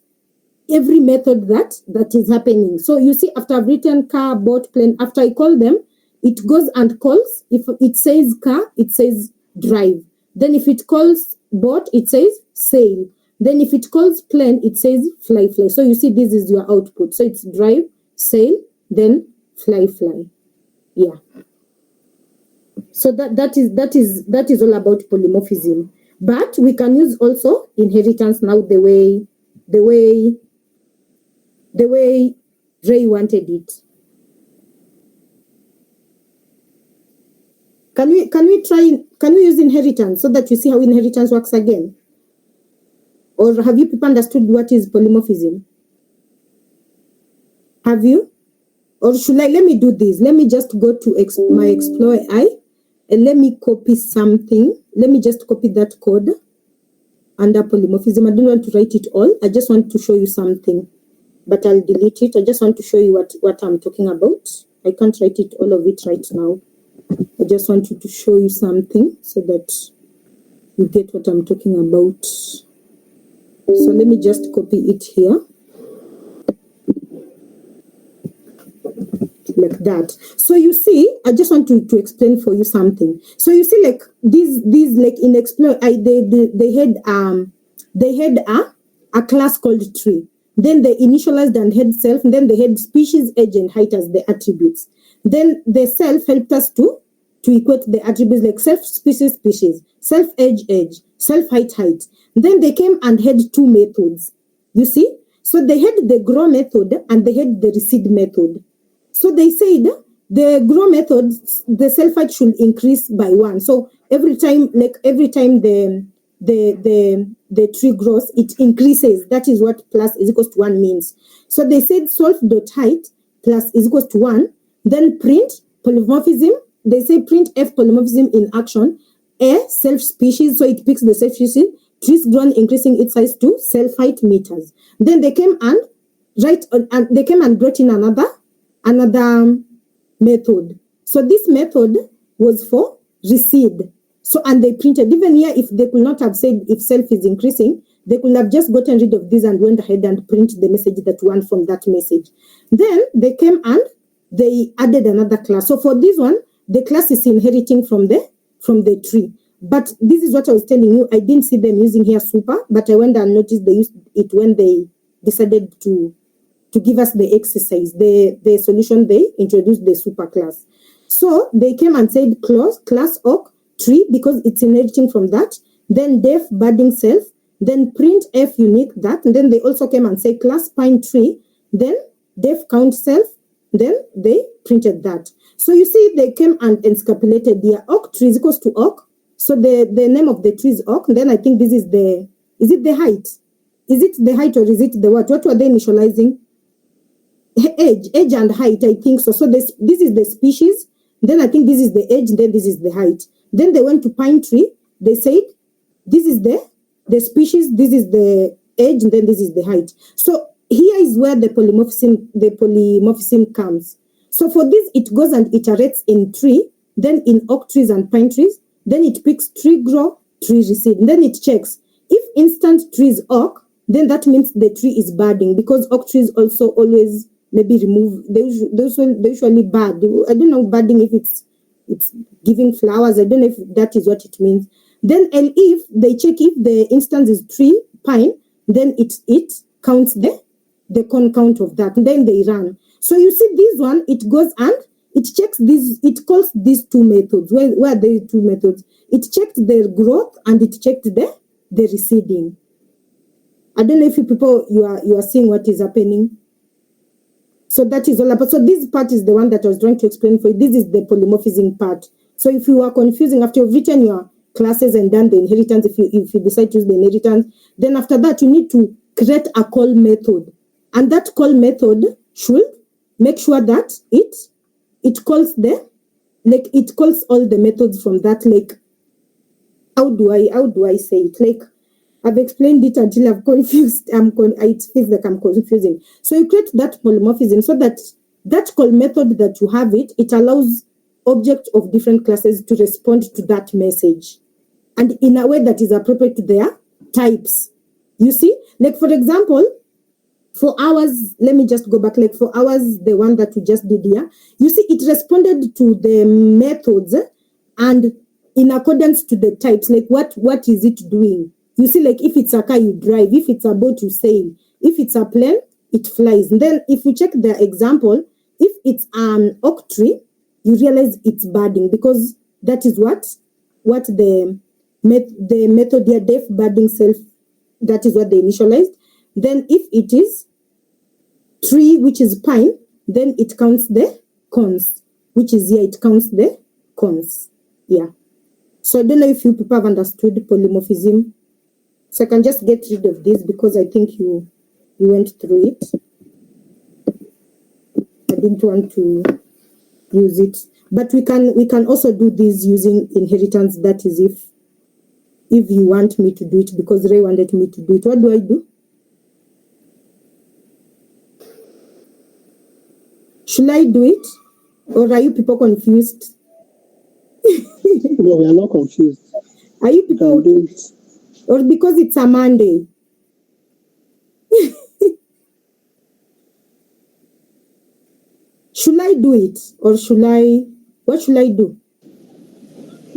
every method that is happening. So you see, after I've written car, boat, plane, after I call them, it goes and calls. If it says car, it says drive. Then if it calls boat, it says sail. Then if it calls plane, it says fly. So you see, this is your output. So it's drive, sail, then fly. Yeah. So that is all about polymorphism. But we can use also inheritance now the way Ray wanted it. Can we use inheritance so that you see how inheritance works again? Or have you people understood what is polymorphism? Have you? Or let me do this. Let me just go to my Explore AI and let me copy something. Let me just copy that code under polymorphism. I don't want to write it all. I just want to show you something, but I'll delete it. I just want to show you what I'm talking about. I can't write it all of it right now. I just wanted to show you something so that you get what I'm talking about. So let me just copy it here. Like that. So you see, I just want to explain for you something. So you see, like these like in Explore, they had a class called tree. Then they initialized and had self, and then they had species, age, and height as the attributes. Then the self helped us to equate the attributes like self species, self age, self height. Then they came and had two methods. You see? So they had the grow method and they had the recede method. So they said the grow method, the self height should increase by 1. So every time the tree grows, it increases. That is what plus is equals to 1 means. So they said self.height plus is equals to 1. Then print polymorphism. They say print F polymorphism in action. A self species, so it picks the self species. Trees grown increasing its size to self height meters. Then they came and brought in another method. So this method was for recede. So, and they printed, even here, if they could not have said if self is increasing, they could have just gotten rid of this and went ahead and print the message that one from that message. Then they came and they added another class. So for this one, the class is inheriting from the tree. But this is what I was telling you. I didn't see them using here super, but I went and noticed they used it when they decided to give us the exercise, the solution. They introduced the super class. So they came and said class oak tree because it's inheriting from that. Then def budding self. Then print F unique that. And then they also came and said class pine tree. Then def count self. Then they printed that. So you see, they came and encapsulated their oak tree is equals to oak. So the name of the tree is oak. And then I think this is is it the height? Is it the height or is it the what? What were they initializing? Age and height, I think so. So this is the species. Then I think this is the age. Then this is the height. Then they went to pine tree. They said this is the species. This is the age. And then this is the height. So here is where the polymorphism comes. So for this, it goes and iterates in tree, then in oak trees and pine trees. Then it picks tree grow, tree recede. And then it checks. If instant tree is oak, then that means the tree is budding because oak trees also always maybe remove. They usually bud. I don't know budding if it's giving flowers. I don't know if that is what it means. Then and if they check if the instance is tree pine, then it counts the con count of that. And then they run. So you see this one, it goes and it checks this, it calls these two methods. Where are the two methods? It checked the growth and it checked the receding. I don't know if you people you are seeing what is happening. So that is all about. So this part is the one that I was trying to explain for you. This is the polymorphism part. So if you are confusing after you've written classes and done the inheritance, if you decide to use the inheritance, then after that you need to create a call method, and that call method should make sure that it calls it calls all the methods from that, like, how do I say it? Like, I've explained it until I've confused. It feels like I'm confusing. So you create that polymorphism so that that call method that you have it allows objects of different classes to respond to that message, and in a way that is appropriate to their types. You see, like for example, for ours, let me just go back. Like for ours, the one that we just did here, you see, it responded to the methods and in accordance to the types. Like what is it doing? You see, like if it's a car, you drive. If it's a boat, you sail. If it's a plane, it flies. And then if you check the example, if it's an oak tree, you realize it's budding, because that is what the method here, def budding self, that is what they initialized. Then if it is tree, which is pine, then it counts the cons, which is here, it counts the cons. Yeah. So I don't know if you people have understood polymorphism. So I can just get rid of this because I think you went through it. I didn't want to use it. But we can also do this using inheritance. That is if you want me to do it, because Ray wanted me to do it. What do I do? Should I do it? Or are you people confused? No, we are not confused. Are you You people, can do it. or because it's a Monday? Should I do it? Or what should I do?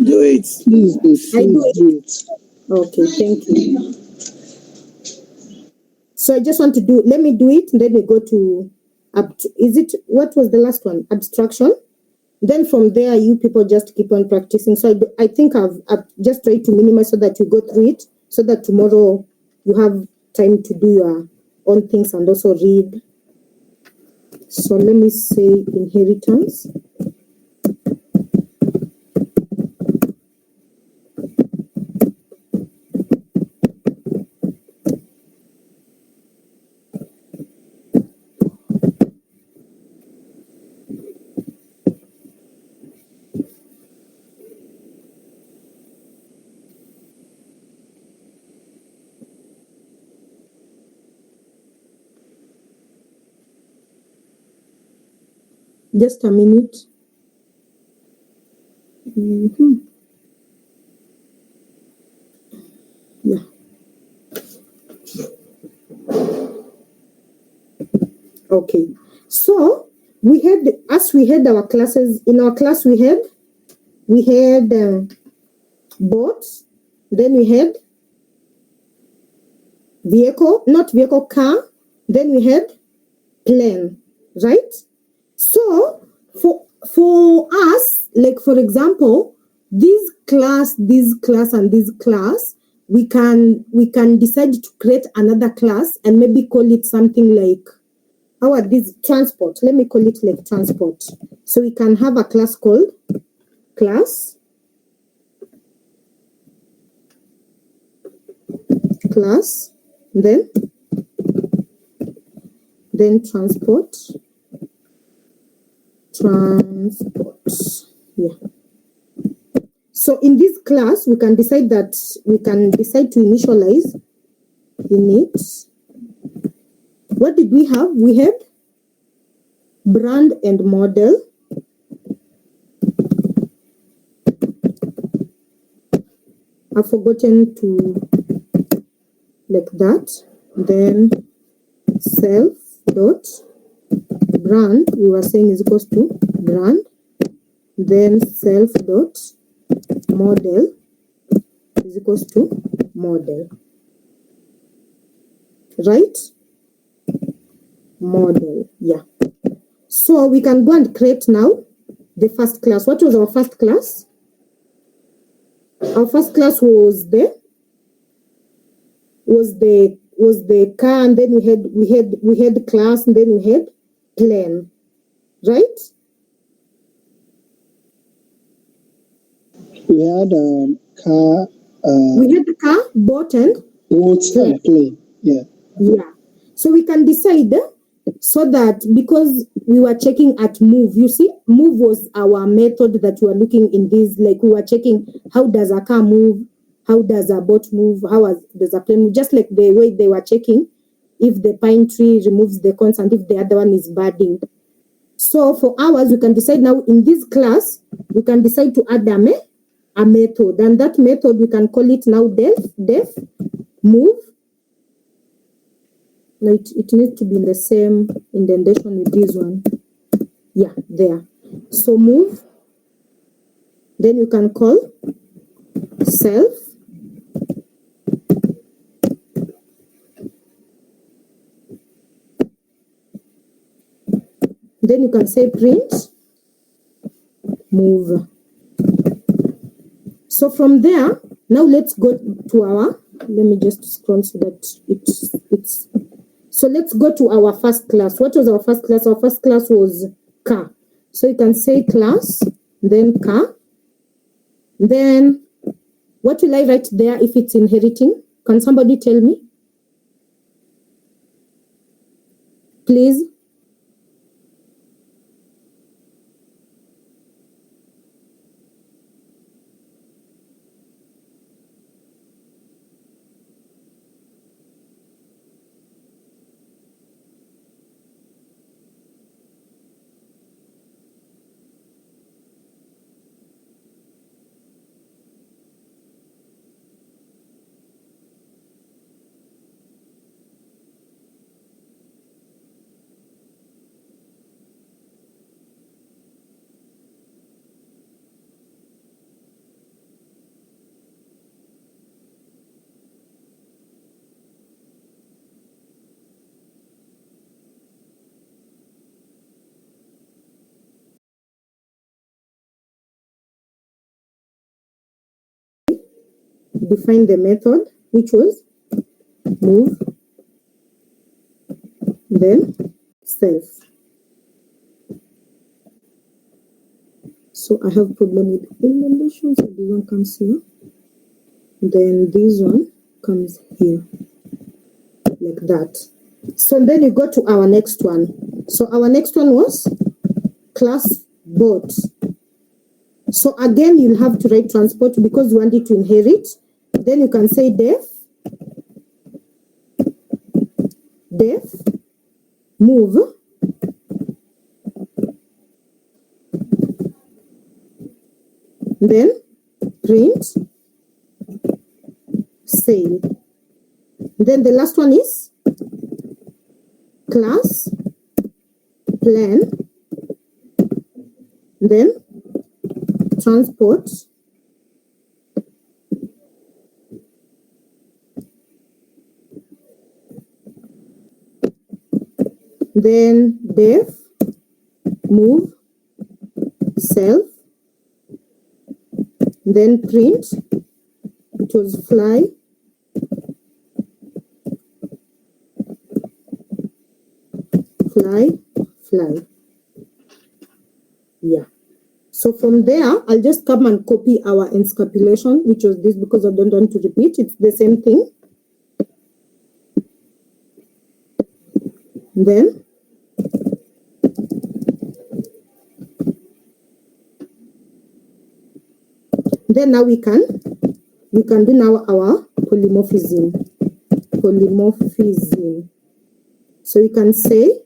Do it. Please I do it. do it. Okay, thank you. So I just want to let me do it, and then we go to, what was the last one? Abstraction. Then from there, you people just keep on practicing. So I think I've just tried to minimize so that you go through it, so that tomorrow you have time to do your own things and also read. So let me say inheritance. Just a minute. Yeah. Okay. So we had our classes. In our class, we had boats. Then we had car. Then we had plane, right? So for us, like for example, this class, and this class, we can decide to create another class and maybe call it something like, how are these transport? Let me call it like transport. So we can have a class called class, then transport. Yeah. So in this class, we can decide to initialize init. What did we have? We had brand and model. I've forgotten to like that. Then self dot brand, we were saying is equals to brand. Then self dot model is equals to model. Right? Model, yeah. So we can go and create now the first class. What was our first class? Our first class was the car, and then we had class, and then we had plane, right? We had car, We had the car, bought, and boats and plane. Yeah. yeah. So we can decide so that because we were checking at move, you see, move was our method that we were looking in this, like we were checking how does a car move, how does a boat move, does a plane move, just like the way they were checking if the pine tree removes the cones and if the other one is budding. So for ours, we can decide now in this class, we can decide to add a method, and that method we can call it now def move. No, it needs to be in the same indentation with this one. Yeah, there. So move. Then you can call self. Then you can say print move. So from there, now let's go to our, let me just scroll so that it's so let's go to our first class. What was our first class? Our first class was car. So you can say class, then car. Then what will I write there if it's inheriting? Can somebody tell me? Please. Define the method, which was move, then self. So I have problem with indentation, so this one comes here. Then this one comes here, like that. So then you go to our next one. So our next one was class boat. So again, you'll have to write transport because you want it to inherit. Then you can say def move. Then print sail. Then the last one is class plan. Then transport. Then def move self. Then print, it was fly. Yeah. So from there, I'll just come and copy our encapsulation, which was this because I don't want to repeat. It's the same thing. Then now we can do now our polymorphism. So we can say,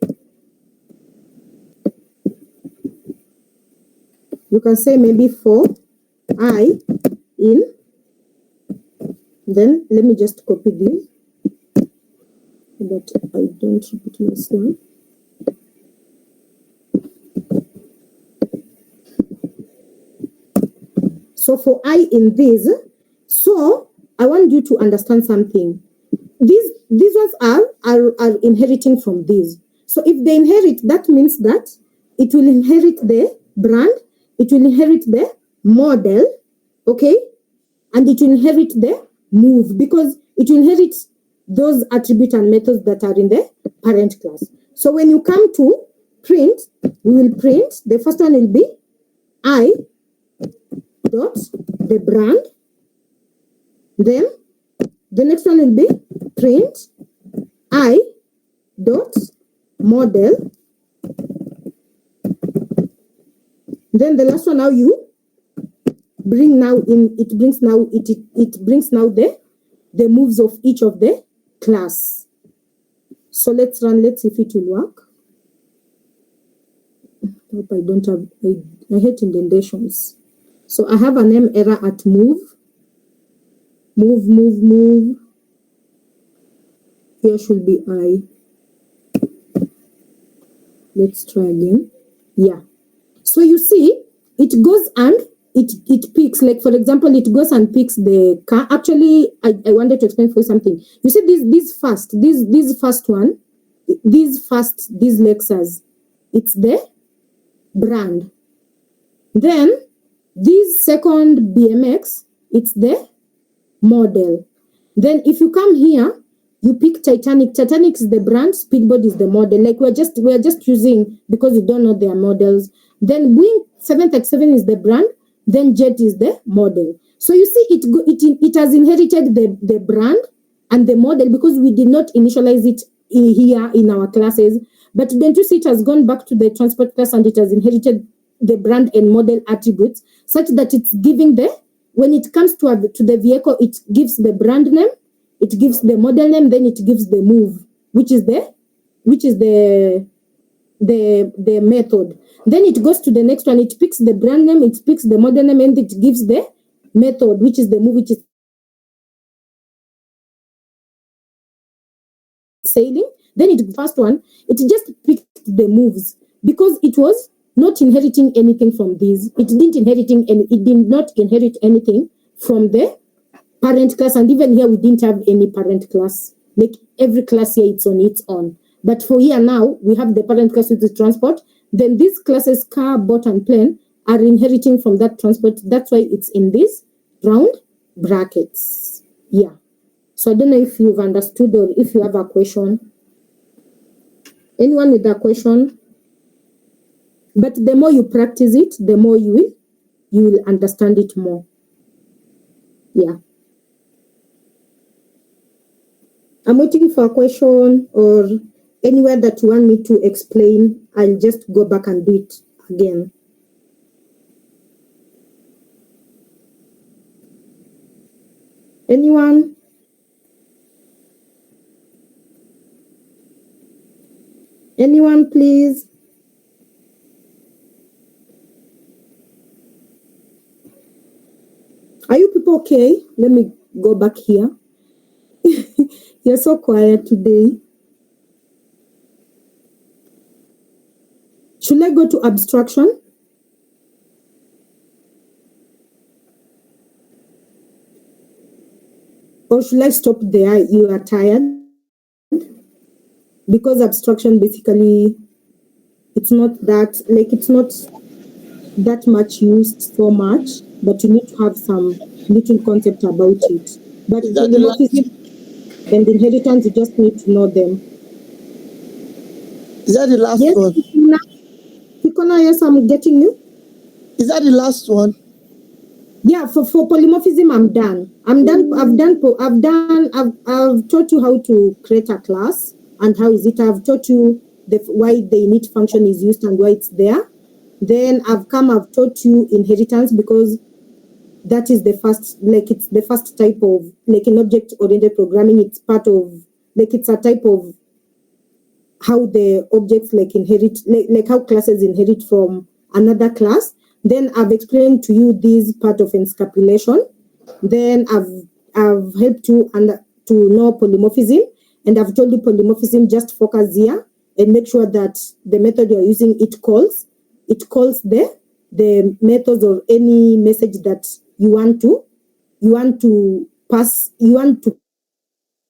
maybe for I in, then let me just copy this so that I don't repeat myself. So for I in this, so I want you to understand something. These ones are inheriting from these. So if they inherit, that means that it will inherit the brand, it will inherit the model, okay? And it will inherit the move because it will inherit those attributes and methods that are in the parent class. So when you come to print, we will print, the first one will be I dot the brand. Then the next one will be print I dot model. Then the last one, now you bring now in, it brings now the moves of each of the class. So let's run, let's see if it will work. I hope I don't have, I hate indentations. So I have a name error at move. Here should be I. Let's try again. Yeah. So you see, it goes and it picks, like for example, it goes and picks the car. Actually, I wanted to explain for you something. You see this first one, these Lexus, it's the brand. Then this second BMX, it's the model. Then if you come here, you pick Titanic. Titanic is the brand, Speedboat is the model. Like we're just using because you don't know their models. Then Boeing 737 is the brand, then Jet is the model. So you see it has inherited the brand and the model because we did not initialize it here in our classes. But then you see it has gone back to the transport class and it has inherited the brand and model attributes such that it's giving when it comes to the vehicle, it gives the brand name, it gives the model name, then it gives the move, which is the method. Then it goes to the next one, it picks the brand name, it picks the model name, and it gives the method, which is the move, which is sailing. Then first one, it just picked the moves because it was not inheriting anything from these. It did not inherit anything from the parent class, and even here we didn't have any parent class. Like every class here, it's on its own. But for here now, we have the parent class with the transport. Then these classes, car, boat, and plane, are inheriting from that transport. That's why it's in these round brackets. Yeah. So I don't know if you've understood or if you have a question. Anyone with a question? But the more you practice it, the more you will understand it more. Yeah. I'm waiting for a question or anywhere that you want me to explain. I'll just go back and do it again. Anyone? Anyone, please? Are you people okay? Let me go back here. You're so quiet today. Should I go to abstraction? Or should I stop there? You are tired? Because abstraction basically, it's not that much used so much, but you need to have some little concept about it. But polymorphism and inheritance, you just need to know them. Is that the last Yes, one? Fikona, yes, I'm getting you. Is that the last one? Yeah, for polymorphism, I'm done. I've taught you how to create a class and how is it. I've taught you why the init function is used and why it's there. Then I've taught you inheritance because that is the first, it's the first type of, in object-oriented programming, it's part of, it's a type of how the objects inherit, how classes inherit from another class. Then I've explained to you this part of encapsulation. Then I've helped you to know polymorphism, and I've told you polymorphism, just focus here and make sure that the method you're using, it calls the methods or any message that you want to pass, you want to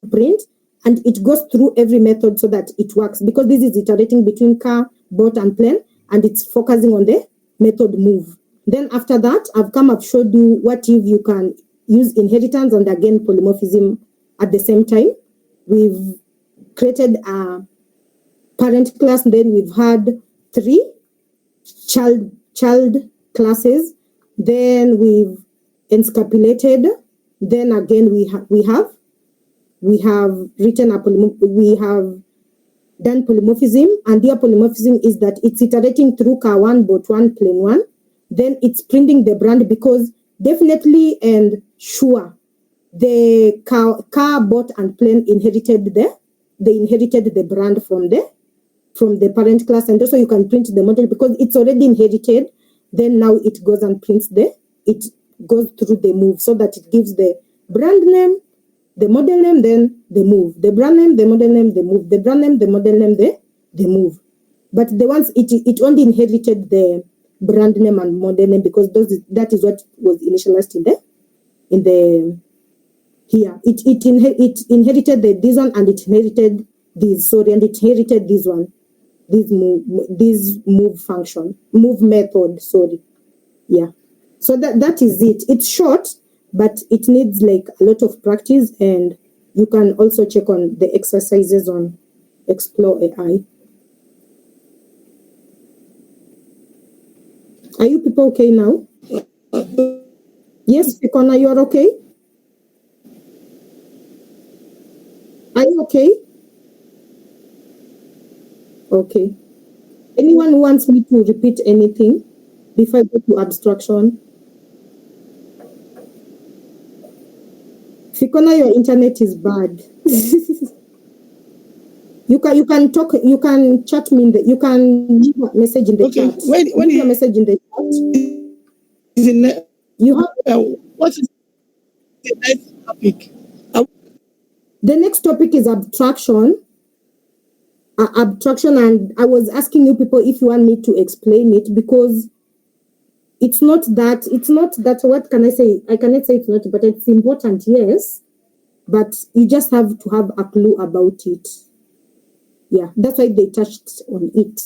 print, and it goes through every method so that it works, because this is iterating between car, boat, and plane, and it's focusing on the method move. Then after that, I've showed you what if you can use inheritance and again polymorphism at the same time. We've created a parent class, then we've had 3 child classes. Then we've encapsulated. Then again, we have written we have done polymorphism, and your polymorphism is that it's iterating through car one, bot one, plane one. Then it's printing the brand, because definitely and sure the car, bot, and plane inherited the brand from the parent class, and also you can print the model because it's already inherited. Then now it goes and prints it goes through the move, so that it gives the brand name, the model name, then the move, the brand name, the model name, the move, the brand name, the model name, the move. But the ones it only inherited the brand name and model name, because that is what was initialized in the here. It inherited this one, and it inherited this, sorry, and it inherited this one, this move function, move method, sorry. Yeah. So that is it. It's short, but it needs like a lot of practice, and you can also check on the exercises on Explore AI. Are you people okay now? Yes, Fikona, you are okay? Are you okay? Okay. Anyone who wants me to repeat anything before I go to abstraction? Fikona, your internet is bad. You can talk. You can chat me you can leave a message in the chat. Leave a message in the chat. You have what is the next topic? The next topic is abstraction. Abstraction, and I was asking you people if you want me to explain it, because it's not that, what can I say? I cannot say it's not, but it's important, yes. But you just have to have a clue about it. Yeah, that's why they touched on it.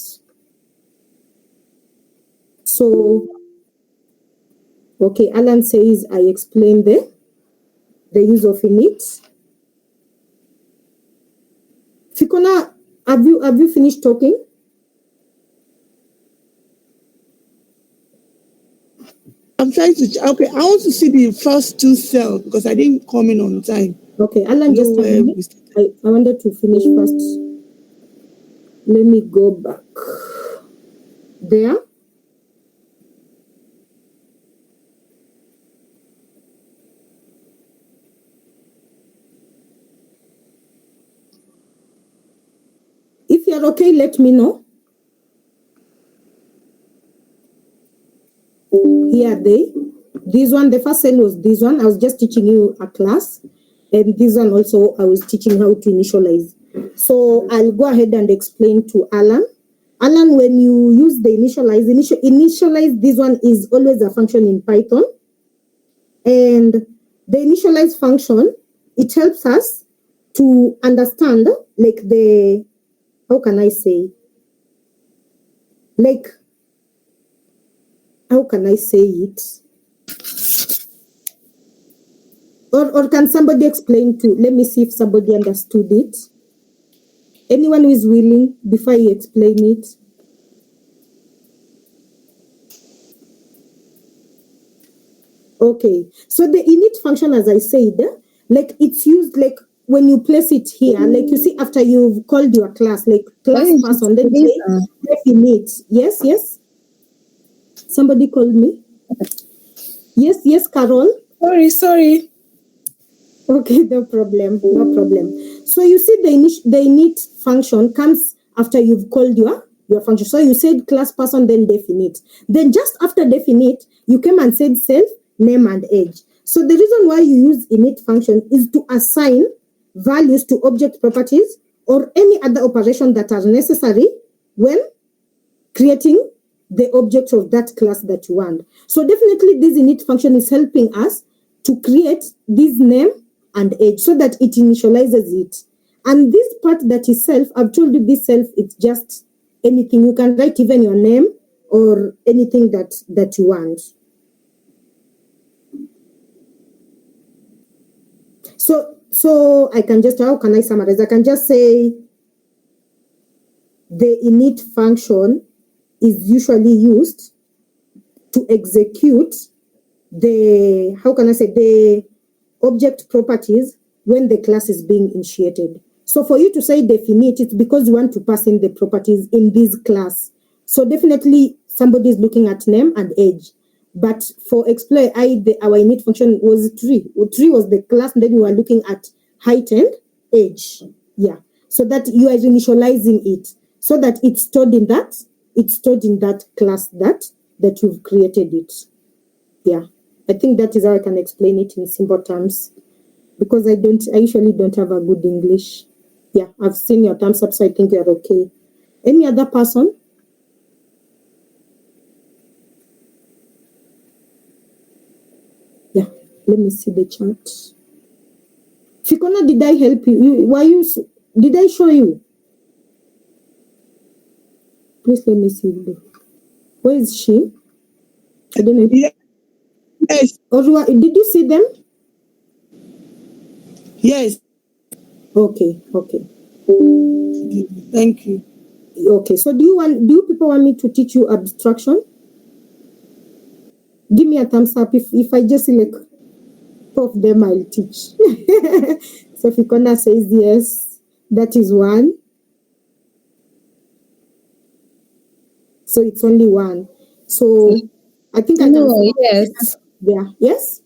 So, okay, Alan says I explained the use of init. Fikona, have you finished talking? I'm trying to. Okay, I want to see the first two cells because I didn't come in on time. Okay, Alan, just a minute. I wanted to finish first. Let me go back there. If you're okay, let me know. Here this one, the first cell was this one. I was just teaching you a class, and this one also I was teaching how to initialize. So I'll go ahead and explain to Alan. Alan, when you use the initialize, this one is always a function in Python. And the initialize function, it helps us to understand like how can I say it? Or can somebody explain to, let me see if somebody understood it. Anyone who is willing before you explain it? Okay, so the init function, as I said, like it's used like when you place it here, like you see after you've called your class, like class person, then you say init. Yes. Somebody called me. Yes, Carol. Sorry. Okay, no problem. So you see the init function comes after you've called your function. So you said class person, then def init. Then just after def init, you came and said self, name, and age. So the reason why you use init function is to assign values to object properties or any other operation that are necessary when creating the object of that class that you want. So definitely this init function is helping us to create this name and age so that it initializes it. And this part that is self, I've told you this self, it's just anything. You can write even your name or anything that you want. So I can just, how can I summarize? I can just say the init function is usually used to execute the object properties when the class is being initiated. So for you to say definite, it's because you want to pass in the properties in this class. So definitely somebody is looking at name and age. But for explore our init function was tree. Tree was the class, and then you are looking at height and age. Yeah. So that you are initializing it so that it's stored in that class that you've created it. Yeah. I think that is how I can explain it in simple terms. Because I usually don't have a good English. Yeah, I've seen your thumbs up, so I think you're okay. Any other person? Yeah, let me see the chat. Fikona, did I help you? Did I show you? Please let me see. Where is she? I don't know. Yes. Or did you see them? Yes. Okay. Thank you. Okay, so do you people want me to teach you abstraction? Give me a thumbs up if I just select four of them, I'll teach. So Fikona says yes, that is one. So it's only one. So I think I can. Yes. Yeah. Yes.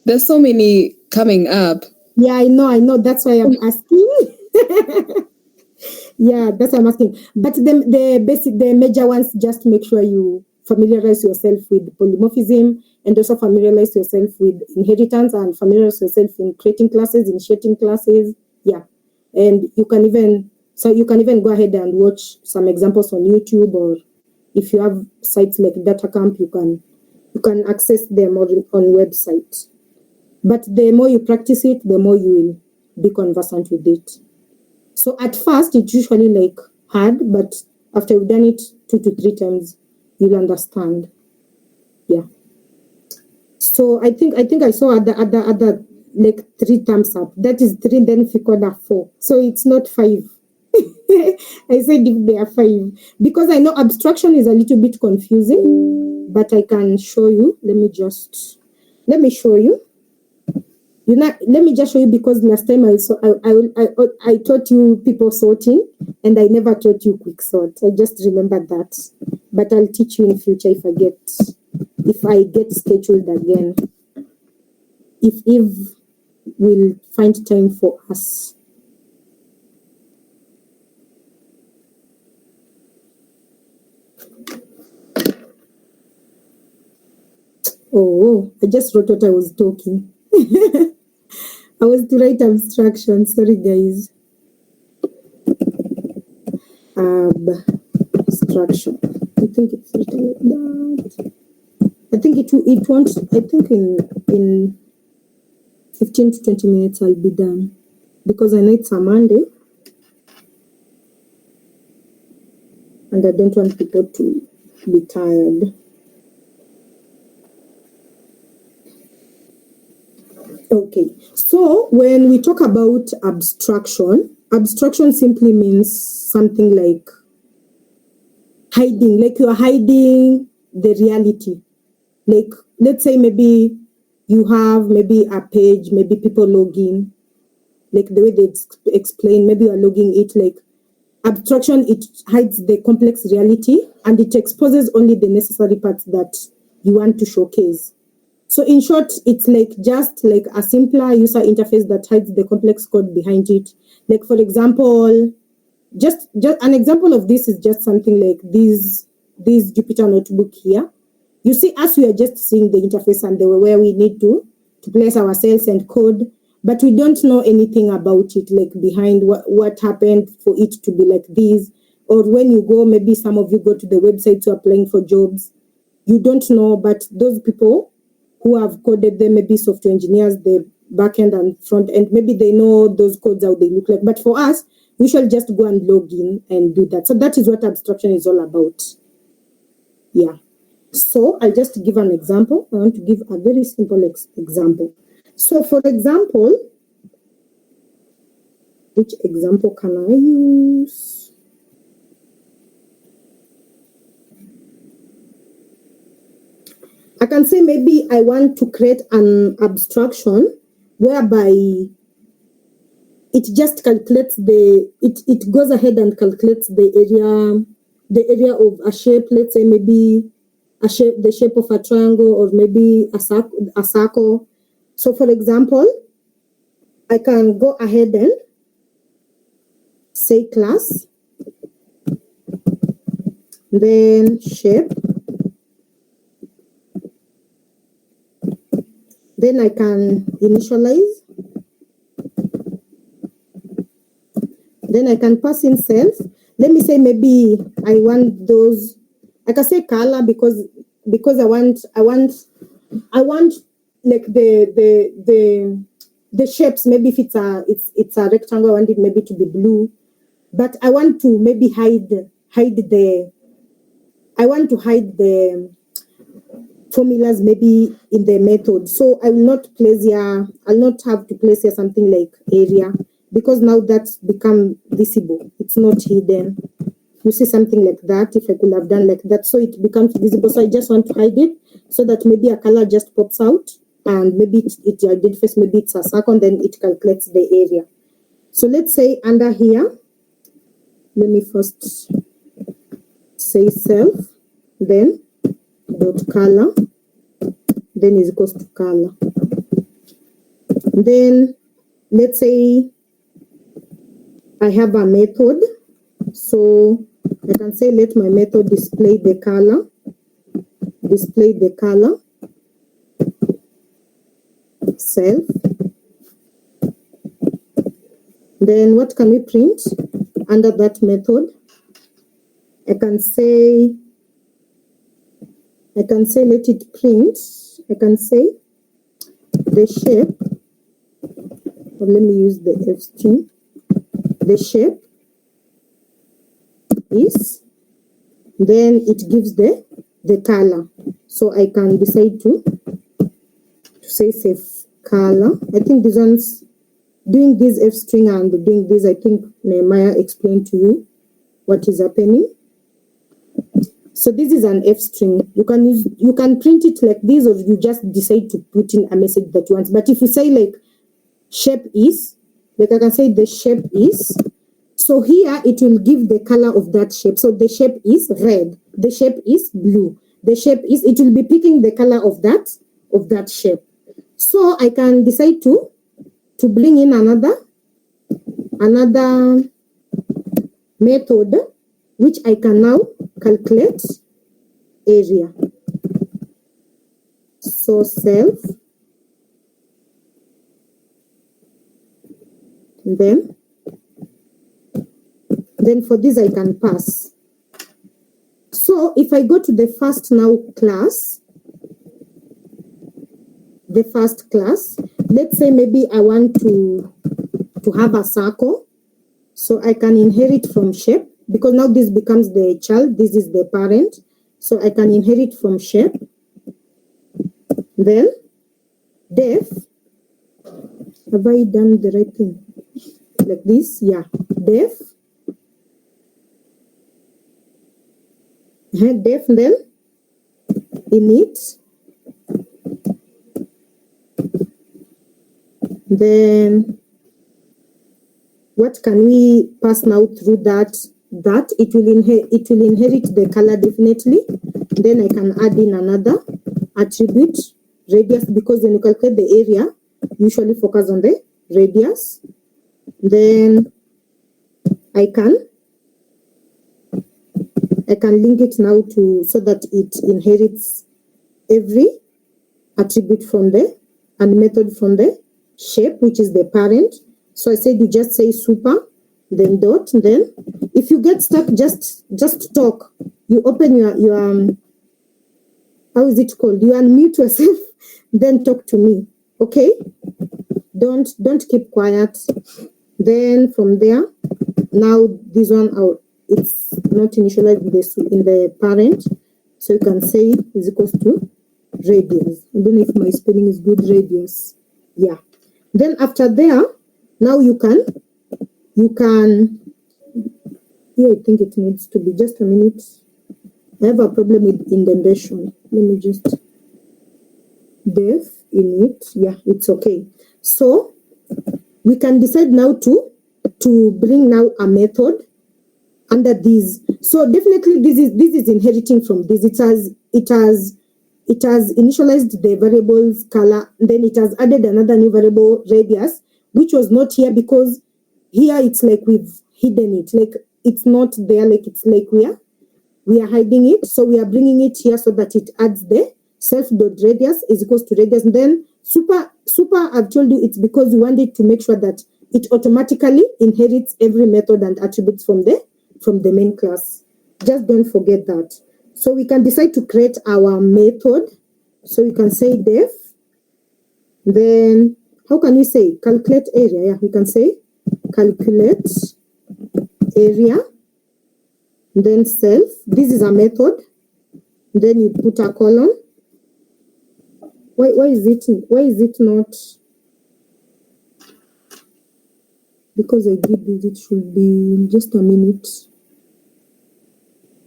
There's so many coming up. Yeah, I know. That's why I'm asking. Yeah, that's what I'm asking. But the major ones, just make sure you familiarize yourself with polymorphism and also familiarize yourself with inheritance and familiarize yourself in creating classes, initiating classes. Yeah. And you can even go ahead and watch some examples on YouTube, or if you have sites like DataCamp, you can access them on websites. But the more you practice it, the more you will be conversant with it. So at first, it's usually like hard, but after you've done it 2 to 3 times, you'll understand. Yeah. So I think I saw other like 3 thumbs up. That is 3, then Fikona 4. So it's not 5. I said if they are 5 because I know abstraction is a little bit confusing, but I can show you. Let me show you. Let me just show you, because last time I taught you people sorting and I never taught you quick sort. I just remembered that, but I'll teach you in future if I get scheduled again. If Eve will find time for us. Oh, I just wrote what I was talking. I was to write abstraction. Sorry, guys. Abstraction. I think it's written like that. I think it won't. I think in 15 to 20 minutes I'll be done, because I know it's a Monday, and I don't want people to be tired. Okay, so when we talk about abstraction simply means something like hiding, like you're hiding the reality. Like, let's say maybe you have maybe a page, maybe people log in, like the way they explain, maybe you're logging it, like abstraction, it hides the complex reality and it exposes only the necessary parts that you want to showcase. So in short, it's like just like a simpler user interface that hides the complex code behind it. Like, for example, just an example of this is just something like this Jupyter notebook here. You see, as we are just seeing the interface and where we need to place our cells and code, but we don't know anything about it, like behind what happened for it to be like this. Or when you go, maybe some of you go to the website to applying for jobs, you don't know, but those people who have coded them, maybe software engineers, the back end and front end, maybe they know those codes, how they look like. But for us, we shall just go and log in and do that. So that is what abstraction is all about. Yeah. So I'll just give an example. I want to give a very simple example. So for example, which example can I use? I can say maybe I want to create an abstraction whereby it just calculates it goes ahead and calculates the area of a shape. Let's say maybe the shape of a triangle, or maybe a circle. So for example, I can go ahead and say class, then shape, then I can initialize, then I can pass in self. Let me say maybe I want those, I can say color because I want like the shapes. Maybe if it's a rectangle, I want it maybe to be blue, but I want to maybe hide the formulas maybe in the method. So I will not place here, I'll not have to place here something like area, because now that's become visible. It's not hidden. You see something like that, if I could have done like that, so it becomes visible. So I just want to hide it so that maybe a color just pops out, and maybe it identifies, maybe it's a circle, then it calculates the area. So let's say under here, let me first say self, then dot color, then is equals to color. Then let's say I have a method, so I can say let my method display the color, self. Then what can we print under that method? I can say let it print, I can say the shape, or let me use the F string, the shape is, then it gives the color. So I can decide to say safe color. I think these ones, doing this F string and doing this, I think Nehemiah explained to you what is happening. So this is an F string. You can print it like this, or you just decide to put in a message that you want. But if you say like shape is, like I can say the shape is, so here it will give the color of that shape. So the shape is red, the shape is blue, the shape is, it will be picking the color of that shape. So I can decide to bring in another method, which I can now calculate area. So self, then for this I can pass. So if I go to the first now class, let's say maybe I want to have a circle, so I can inherit from shape, because now this becomes the child, this is the parent, so I can inherit from shape. Then def, have I done the right thing? Like this, yeah, def, then init, then what can we pass now through that it will inherit the color definitely. Then I can add in another attribute, radius, because when you calculate the area, usually focus on the radius. Then I can link it now to, so that it inherits every attribute from the, and method from the shape, which is the parent. So I said you just say super, then dot, then if you get stuck, just talk. You open your how is it called? You unmute yourself, then talk to me. Okay? Don't keep quiet. Then from there, now this one out, it's not initialized in the parent, so you can say is equals to radius. I don't know if my spelling is good, radius. Yeah. Then after there, now you can here, I think it needs to be just a minute. I have a problem with indentation. Let me just def init. Yeah, it's okay. So we can decide now to bring now a method under these. So definitely this is inheriting from this. It has initialized the variables color, then it has added another new variable radius, which was not here because here it's like we've hidden it, like it's not there, like it's like we are hiding it. So we are bringing it here so that it adds the self.radius is equals to radius. And then super, I've told you it's because we wanted to make sure that it automatically inherits every method and attributes from the main class. Just don't forget that. So we can decide to create our method. So we can say def. Then how can we say calculate area? Yeah, we can say calculate area. Then self. This is a method. Then you put a colon. Why is it not? Because I did this, it should be just a minute.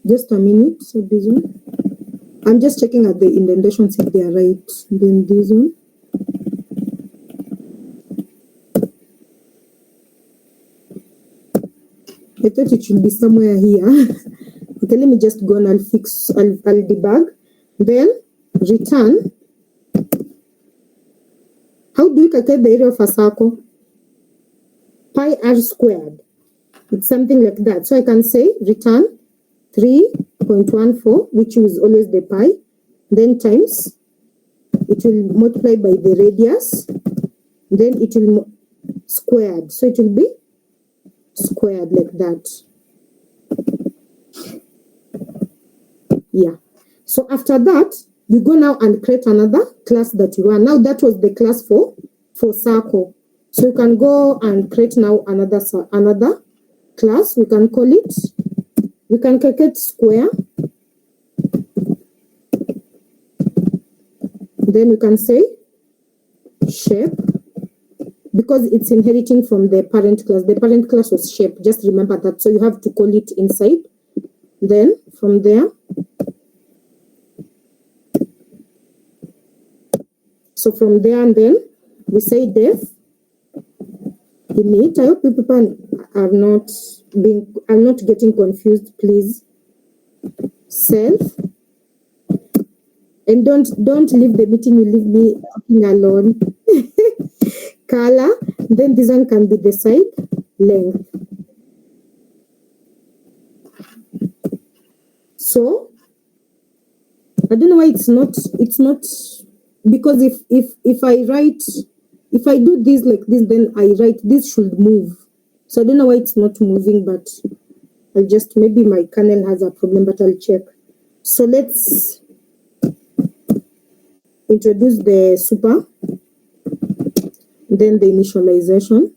Just a minute. So this one. I'm just checking at the indentations if they are right. Then this one. I thought it should be somewhere here. Okay, let me just go and I'll debug. Then return. How do you calculate the area of a circle? Pi r squared. It's something like that. So I can say return 3.14, which is always the pi, then times, it will multiply by the radius, then it will squared. So it will be squared like that. Yeah. So after that, you go now and create another class that you want. Now that was the class for circle. So you can go and create now another class. We can call it, we can calculate square. Then you can say shape, because it's inheriting from the parent class. The parent class was shape. Just remember that. So you have to call it inside. Then from there, so from there and then we say def init. I hope people are not getting confused, please. Self. And don't leave the meeting, you leave me talking alone. Color. Then this one can be the side length. So I don't know why it's not because if I do this like this, then I write this should move. So I don't know why it's not moving, but I'll just, maybe my kernel has a problem, but I'll check. So let's introduce the super, then the initialization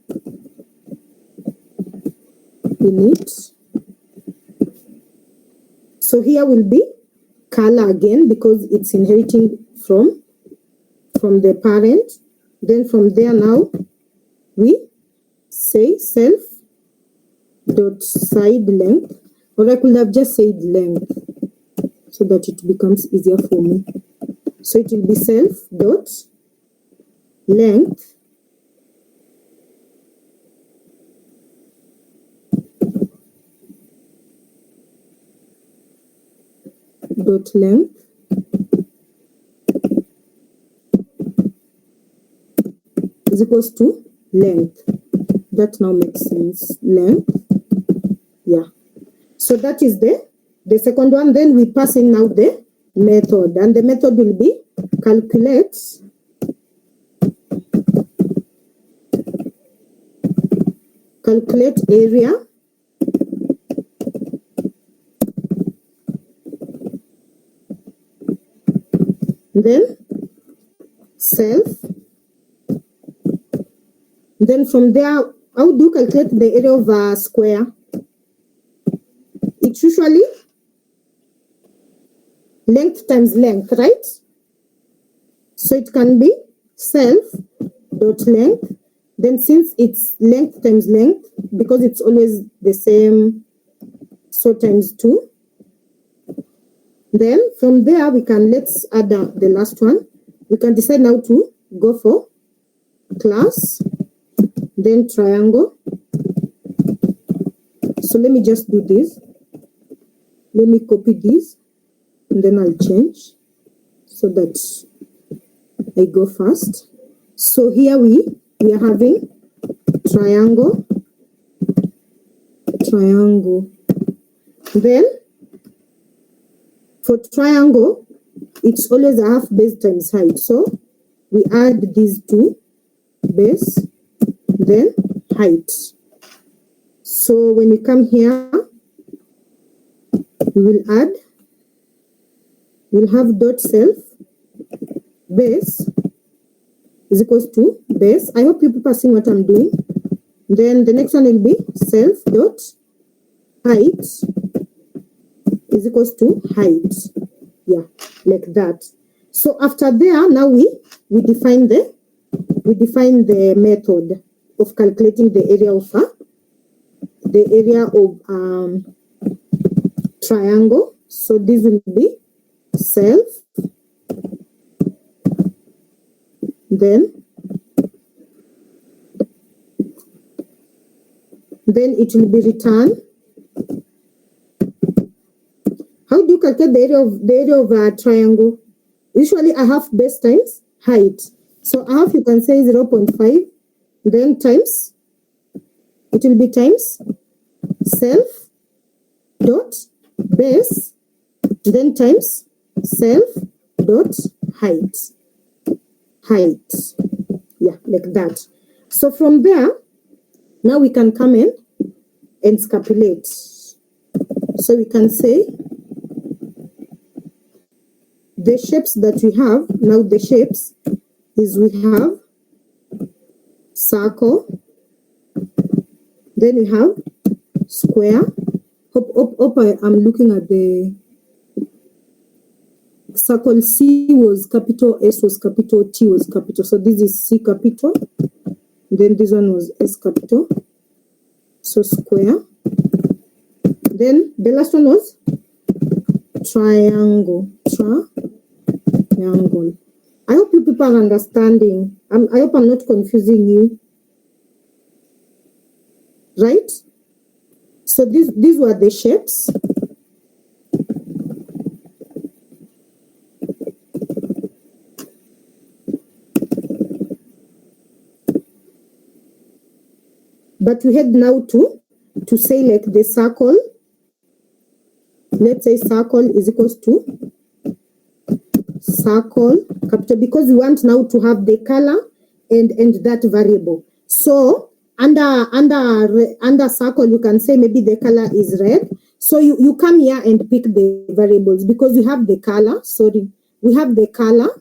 init. So here will be color again because it's inheriting from the parent. Then from there now we say self dot side length, or I could have just said length so that it becomes easier for me. So it will be self dot length dot length is equals to length. That now makes sense. Length. Yeah. So that is the second one. Then we pass in now the method, and the method will be calculate area then self. Then from there, how do you calculate the area of a square? It's usually length times length, right? So it can be self dot length. Then since it's length times length, because it's always the same, so times 2. Then from there we can, let's add the last one. we can decide now to go for class, then triangle. So let me just do this. Let me copy this, and then I'll change so that I go fast. So here we are having triangle. Then for triangle, it's always a half base times height. So we add these two, base, then height. So when you come here, we will add, we'll have dot self, base is equals to base. I hope you people are seeing what I'm doing. Then the next one will be self dot height is equals to height. Yeah, like that. So after there, now we define the method of calculating the area of triangle. So this will be self, then it will be return. How do you calculate the area of a triangle? Usually a half base times height. So a half you can say 0.5, then times, it will be times self dot base, then times self dot height. Yeah, like that. So from there, now we can come in and scapulate. So we can say the shapes that we have, now the shapes is we have circle, then we have square. Hope I'm looking at the circle. C was capital, S was capital, T was capital. So this is C capital, then this one was S capital. So square. Then the last one was triangle. Triangle. I hope you people are understanding. I hope I'm not confusing you. Right? So these were the shapes. But we head now to say like the circle. Let's say circle is equals to circle capital, because we want now to have the color and that variable. So under circle, you can say maybe the color is red. So you come here and pick the variables because we have the color. Sorry, we have the color.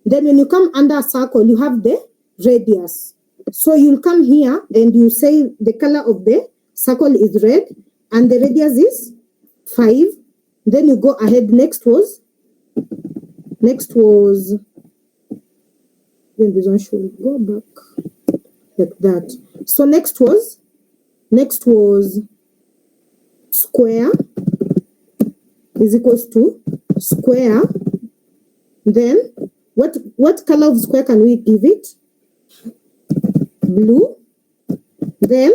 Then when you come under circle, you have the radius. So you'll come here and you say the color of the circle is red and the radius is 5. Then you go ahead. Next was then this one should go back like that. So next was square is equals to square. Then what color of square can we give it? Blue. Then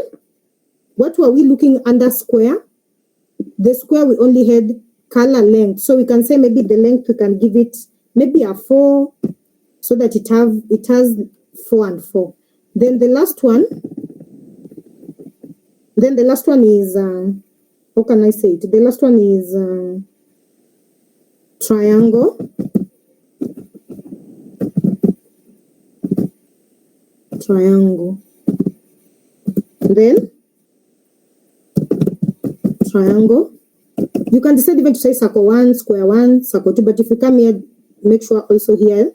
what were we looking under square? The square we only had color length, so we can say maybe the length we can give it maybe a 4, so that it has 4 and 4. Then the last one is how can I say it? The last one is triangle. Then triangle. You can decide even to say circle 1, square 1, circle 2, but if you come here, make sure also here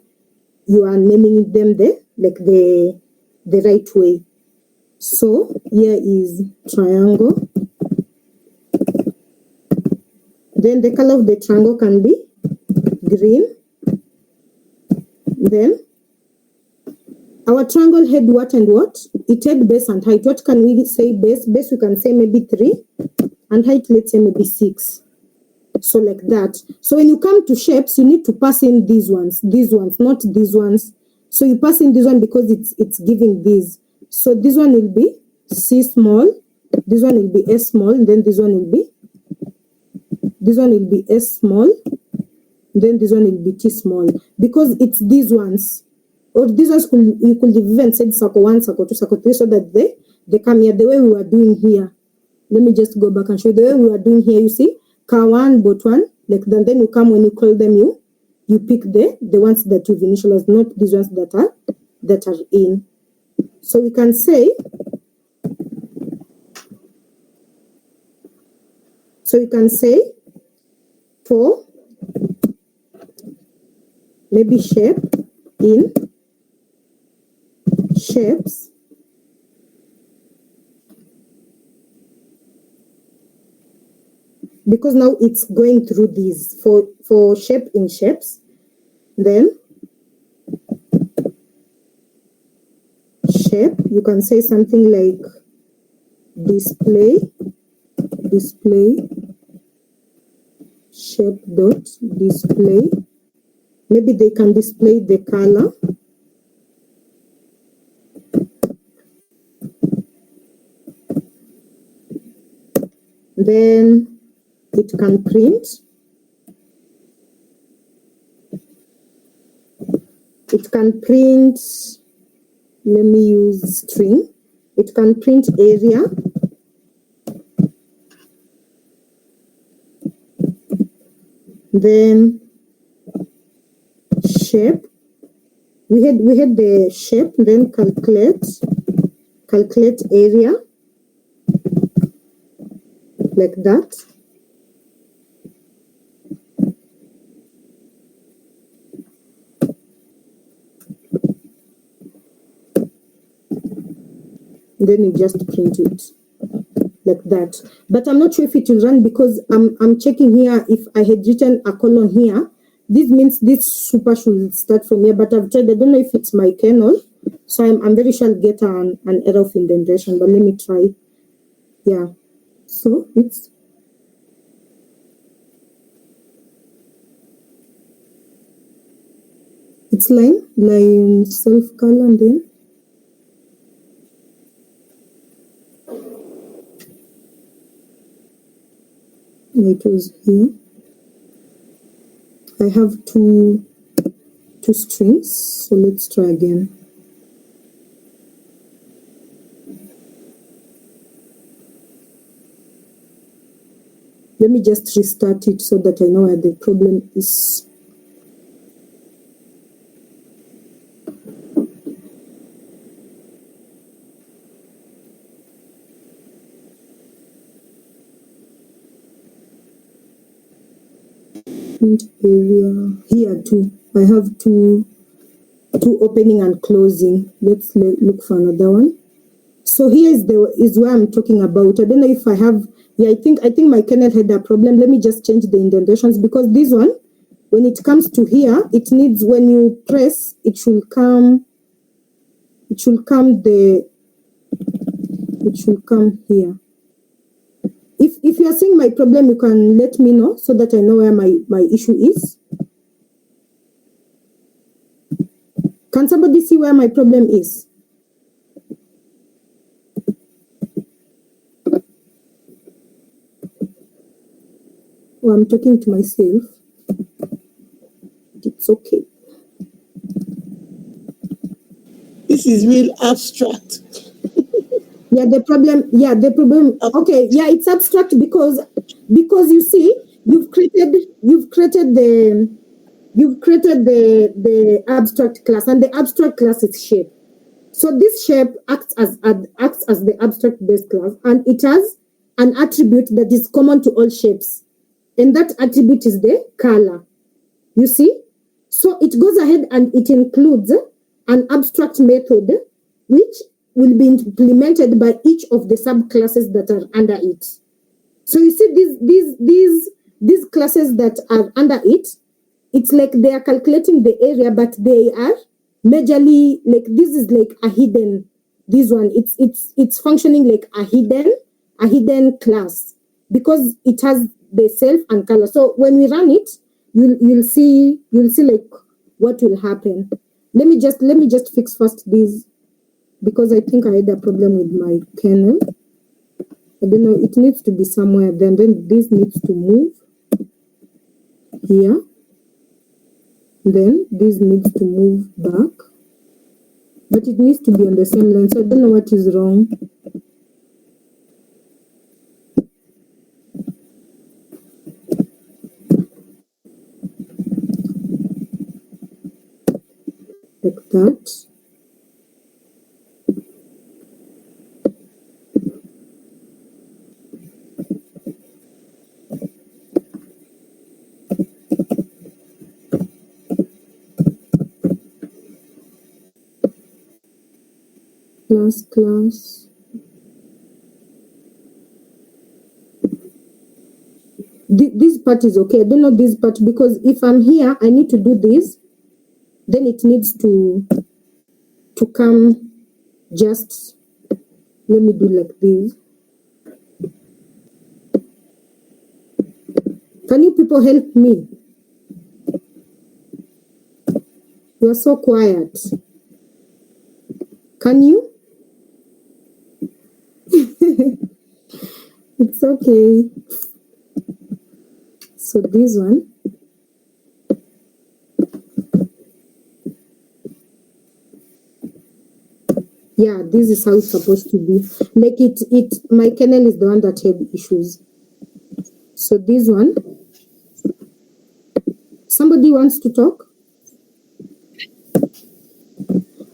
you are naming them the right way. So here is triangle. Then the color of the triangle can be green. Then our triangle had what and what? It had base and height. What can we say base? Base we can say maybe 3, and height let's say maybe 6. So like that. So when you come to shapes, you need to pass in these ones, not these ones. So you pass in this one because it's giving these. So this one will be C small, this one will be S small, and then this one will be S small, then this one will be T small, because it's these ones. Or these ones you could even said circle 1, circle 2, circle 3, so that they come here the way we were doing here. Let me just go back and show you the way we were doing here. You see, car 1, bot 1, like that. Then you come, when you call them, you pick the ones that you've initialized, not these ones that are in. So we can say, for maybe shape in shapes, because now it's going through these for shape in shapes, then shape, you can say something like display shape dot display. Maybe they can display the color. Then it can print. Let me use string. It can print area. Then shape. We had the shape, then calculate area, like that. Then you just print it like that. But I'm not sure if it will run, because I'm checking here. If I had written a colon here, this means this super should start from here. But I've tried. I don't know if it's my kernel, so I'm very sure I'll get an error of indentation. But let me try. Yeah. So it's line self color, and then it was here. I have two strings, so let's try again. Let me just restart it so that I know where the problem is. Print area here too. I have two opening and closing. Let's look for another one. So here is where I'm talking about. I don't know if I have. Yeah, I think my kernel had a problem. Let me just change the indentations, because this one, when it comes to here, it needs, when you press, it should come here. If you are seeing my problem, you can let me know so that I know where my issue is. Can somebody see where my problem is? Oh, I'm talking to myself. It's okay. This is real abstract. The problem. Okay, yeah, it's abstract because you see, you've created the abstract class, and the abstract class is shape. So this shape acts as the abstract base class, and it has an attribute that is common to all shapes, and that attribute is the color. You see, so it goes ahead and it includes an abstract method which will be implemented by each of the subclasses that are under it. So you see these classes that are under it, it's like they are calculating the area, but they are majorly like, this is like a hidden, this one, it's functioning like a hidden class, because it has the self and color. So when we run it, you'll see like what will happen. Let me just fix first this, because I think I had a problem with my kernel. I don't know, it needs to be somewhere. Then this needs to move here. Then this needs to move back. But it needs to be on the same line. So I don't know what is wrong. Like that. Class. This part is okay. I don't know this part, because if I'm here, I need to do this. Then it needs to come just, let me do like this. Can you people help me? You are so quiet. Can you? It's okay. So this one. Yeah, this is how it's supposed to be. Like my kernel is the one that had issues. So this one. Somebody wants to talk?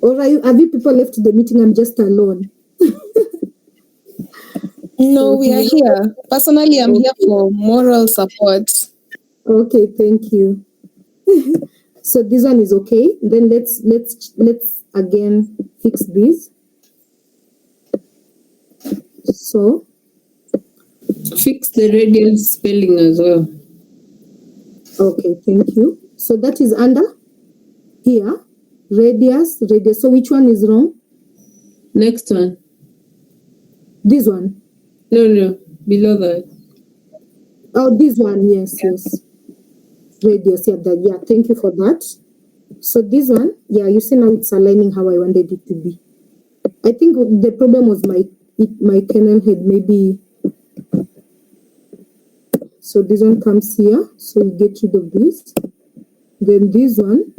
Or have you people left the meeting? I'm just alone. No, we are here. Personally, I'm here for moral support. Okay, thank you. So this one is okay. Then let's again fix this. So fix the radius spelling as well. Okay, thank you. So that is under here. Radius. So which one is wrong? Next one. This one. No, below that. Oh, this one. Yes. Radius. Yeah. Thank you for that. So this one, yeah, you see now it's aligning how I wanted it to be. I think the problem was my kernel had maybe. So this one comes here. So we get rid of this. Then this one.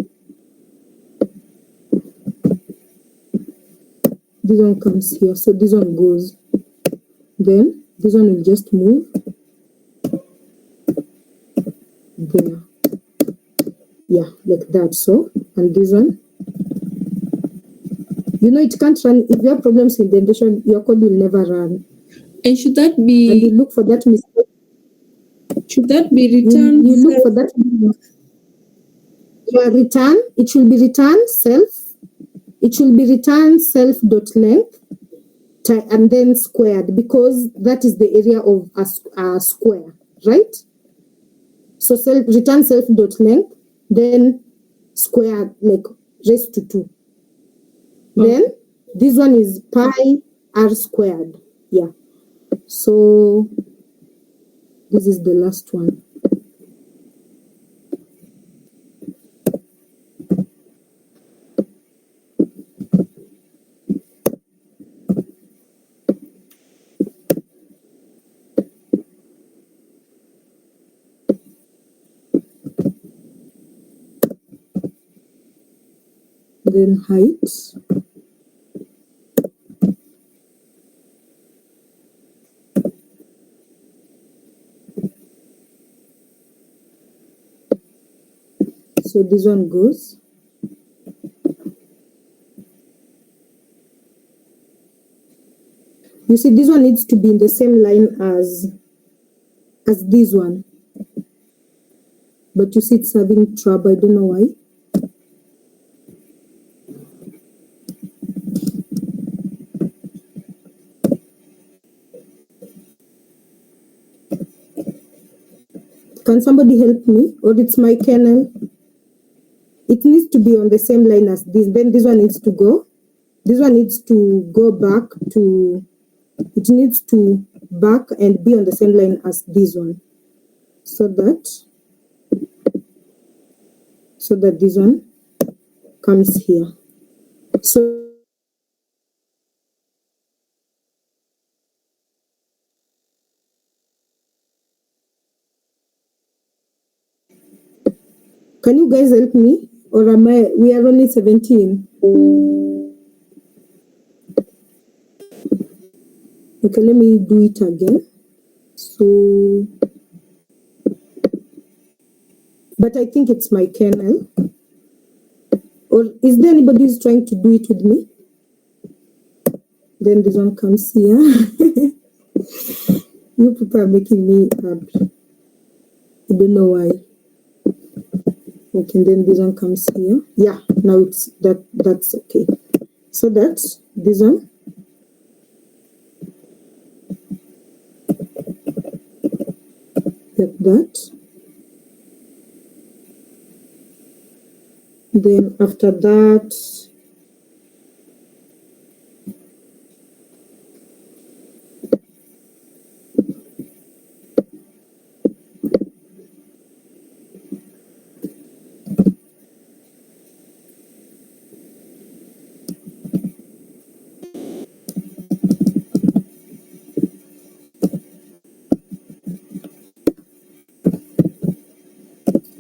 This one comes here. So this one goes. Then this one will just move there. Yeah, like that. So, and this one, it can't run. If you have problems with the indentation, your code will never run. And should that be? And you look for that mistake. Should that be returned? You look for that. Yeah, return. It should be return self. It should be return self.length and then squared, because that is the area of a square, right? So return self.length, then square, like raised to 2. Then this one is pi r squared. Yeah. So this is the last one. Then height. So this one goes. You see, this one needs to be in the same line as this one. But you see it's having trouble. I don't know why. Can somebody help me? Or it's my kernel? It needs to be on the same line as this. Then this one needs to go. This one needs to go back to, it needs to back and be on the same line as this one. so that this one comes here. So can you guys help me? Or we are only 17? Okay, let me do it again. So, but I think it's my kernel. Or is there anybody who's trying to do it with me? Then this one comes here. You people are making me happy. I don't know why. Okay, then this one comes here. Yeah, now it's that's okay. So that's this one. Like that. Then after that,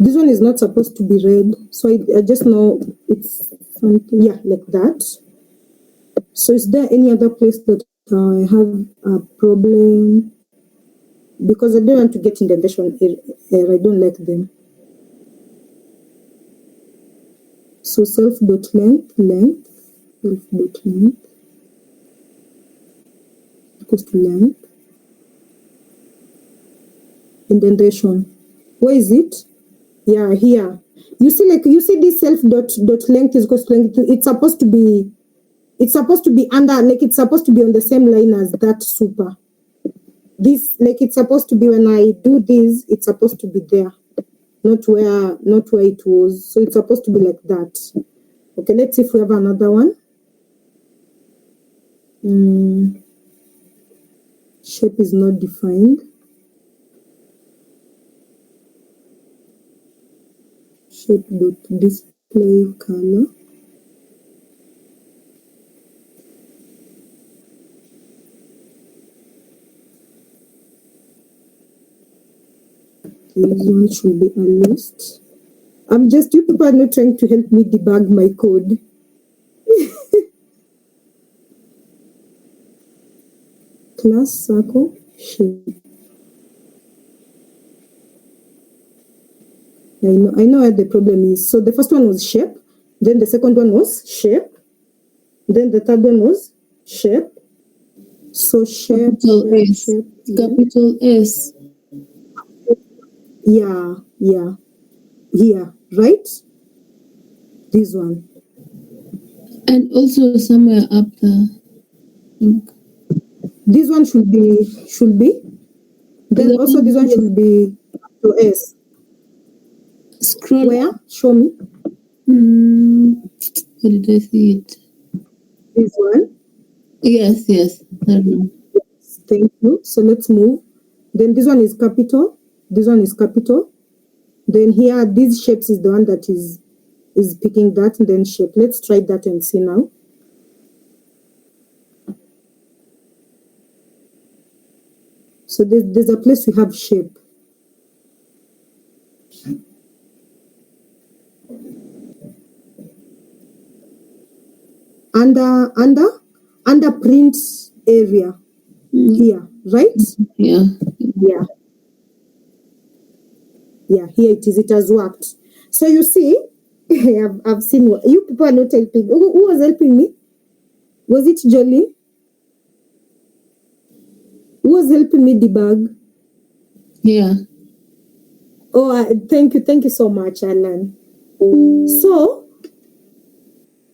this one is not supposed to be red, so I just know it's something, yeah, like that. So is there any other place that I have a problem? Because I don't want to get indentation error. I don't like them. So self.length self.length equals to length. Indentation. Where is it? Yeah, here. You see this self.length is equals to length. It's supposed to be under, like it's supposed to be on the same line as that super. This, like it's supposed to be, when I do this, it's supposed to be there, not where it was. So it's supposed to be like that. Okay, let's see if we have another one. Shape is not defined. Shape dot display color. This one should be a list. You people are not trying to help me debug my code. Class circle shape. I know what the problem is. So the first one was shape, then the second one was shape, then the third one was shape. So shape, Capital S. Yeah, here, right? This one. And also somewhere up there. This one should be. Then also this one should be to S. Scroll. Where? Show me. Where did I see it? This one. Yes. That one. Yes, thank you. So let's move. Then this one is capital. This one is capital. Then here, these shapes is the one that is picking that, and then shape. Let's try that and see now. So there's a place we have shape. Under print area here, right? Yeah. Yeah, here it is. It has worked. So you see, I've seen what you people are not helping. Who was helping me? Was it Jolie? Who was helping me debug? Yeah. Oh, thank you so much, Alan. So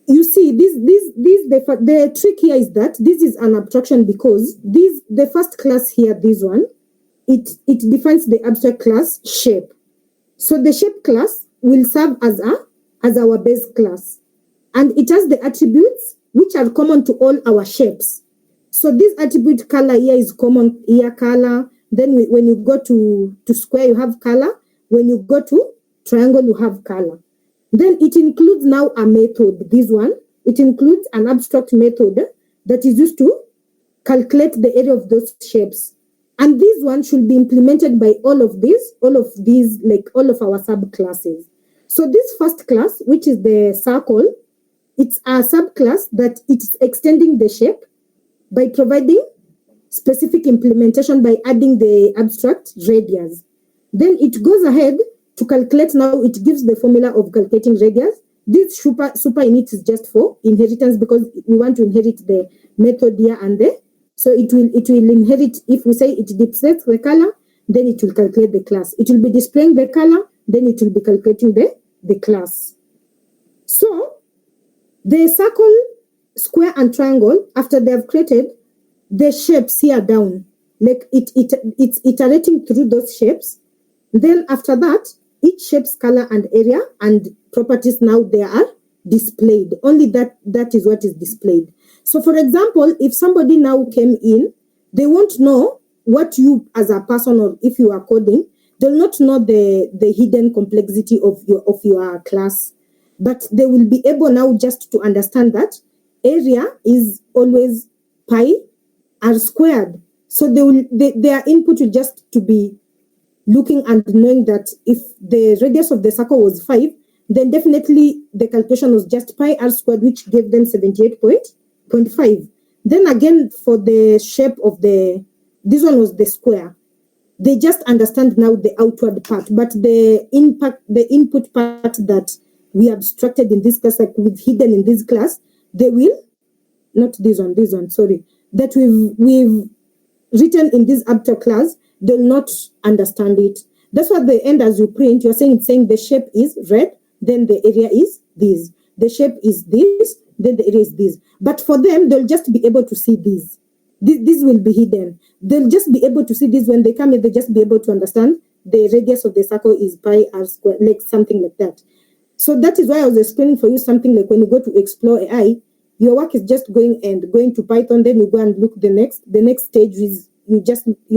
you see, the trick here is that this is an abstraction, because the first class here, this one, it defines the abstract class shape. So the shape class will serve as our base class, and it has the attributes which are common to all our shapes. So this attribute color here is common here, color, Then when you go to square, you have color. When you go to triangle, you have color. Then it includes now a method, this one. It includes an abstract method that is used to calculate the area of those shapes. And this one should be implemented by all of these, like all of our subclasses. So this first class, which is the circle, it's a subclass that it's extending the shape by providing specific implementation by adding the abstract radius. Then it goes ahead to calculate now, it gives the formula of calculating radius. This super init is just for inheritance because we want to inherit the method here and there. So it will inherit, if we say it displays the color, then it will calculate the class. It will be displaying the color, then it will be calculating the class. So the circle, square, and triangle, after they have created the shapes here down, like it's iterating through those shapes. Then after that, each shape's color and area and properties now they are displayed. Only that is what is displayed. So for example, if somebody now came in, they won't know what you as a person, or if you are coding, they'll not know the hidden complexity of your class. But they will be able now just to understand that area is always pi r squared. So their input will just to be looking and knowing that if the radius of the circle was 5, then definitely the calculation was just pi r squared, which gave them 78.5. Then again, for the shape of this one was the square. They just understand now the outward part, but the input part that we abstracted in this class, like we've hidden in this class, they will, not this one, sorry, that we've written in this abstract class, they'll not understand it. That's what the end as you print, you're saying, it's saying the shape is red, then the area is this. The shape is this, then the area is this. But for them, they'll just be able to see this. This will be hidden. They'll just be able to see this when they come in, they'll just be able to understand the radius of the circle is pi r squared, like something like that. So that is why I was explaining for you something like when you go to explore AI, your work is just going to Python, then you go and look the next stage is you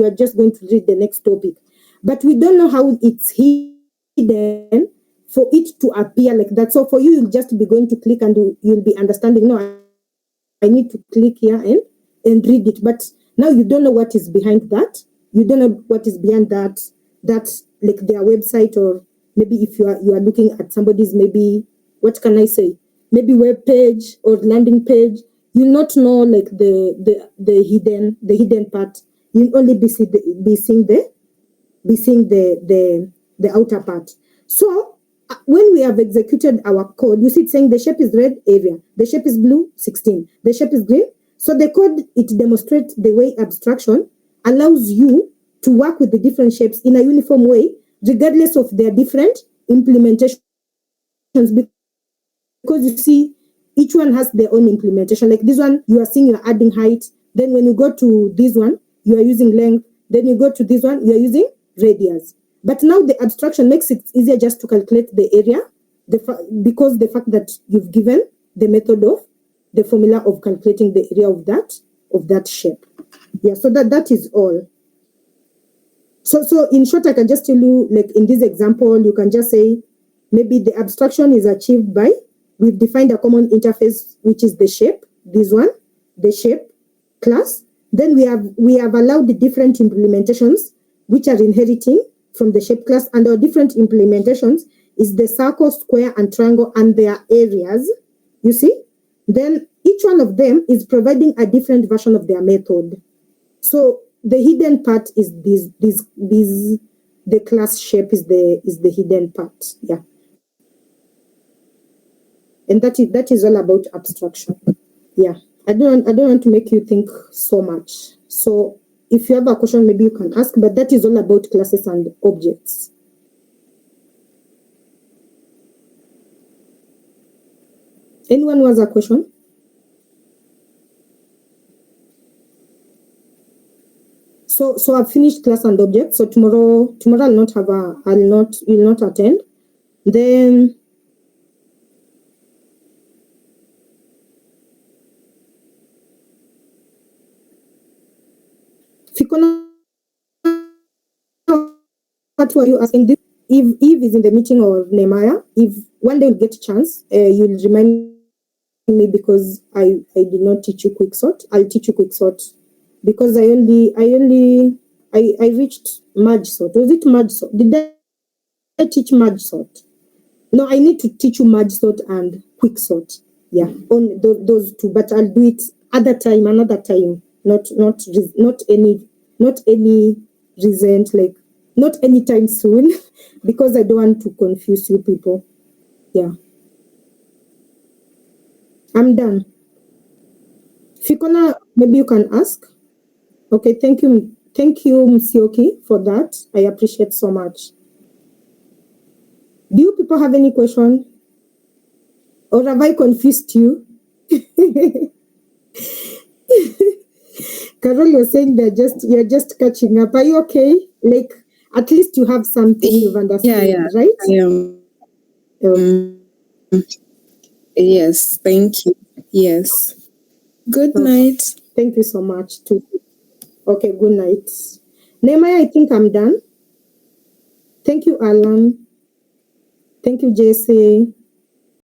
are just going to read the next topic. But we don't know how it's hidden for it to appear like that. So for you, you'll just be going to click and you'll be understanding, no, I need to click here and read it. But now you don't know what is behind that. You don't know what is behind that like their website, or maybe if you are looking at somebody's, maybe, what can I say? Maybe web page or landing page. You'll not know like the hidden part. You'll only be seeing the outer part. So when we have executed our code, you see it's saying the shape is red, area. The shape is blue, 16. The shape is green. So the code, it demonstrates the way abstraction allows you to work with the different shapes in a uniform way, regardless of their different implementations. Because you see, each one has their own implementation. Like this one, you are seeing you're adding height. Then when you go to this one, you are using length. Then you go to this one, you are using radius. But now the abstraction makes it easier just to calculate the area, because the fact that you've given the method of the formula of calculating the area of that shape. Yeah, so that is all. So in short, I can just tell you, like in this example, you can just say maybe the abstraction is achieved by, we've defined a common interface, which is the shape, this one, the shape class. Then we have allowed the different implementations which are inheriting from the shape class, and our different implementations is the circle, square, and triangle and their areas. You see? Then each one of them is providing a different version of their method. So the hidden part is the class shape is the hidden part. Yeah. And that is all about abstraction. Yeah. I don't want to make you think so much. So if you have a question, maybe you can ask, but that is all about classes and objects. Anyone who has a question? So I've finished class and objects. So tomorrow you'll not attend. Then Ficona what were you asking? If Eve is in the meeting or Nehemiah, if one day you'll get a chance, you'll remind me because I did not teach you quick sort. I'll teach you quick sort because I reached merge sort. Was it merge sort? Did I teach merge sort? No, I need to teach you merge sort and quick sort. Yeah, on those two, but I'll do it another time. Not any recent, like not anytime soon, because I don't want to confuse you people. Yeah, I'm done. Fikona, maybe you can ask. Okay, thank you, Msioki, for that. I appreciate so much. Do you people have any question? Or have I confused you? Carol, you're saying you're just catching up. Are you okay? Like, at least you have something you've understood, right? I am. Yes, thank you. Yes. Good night. Thank you so much, too. Okay, good night. Nehemiah, I think I'm done. Thank you, Alan. Thank you, Jesse.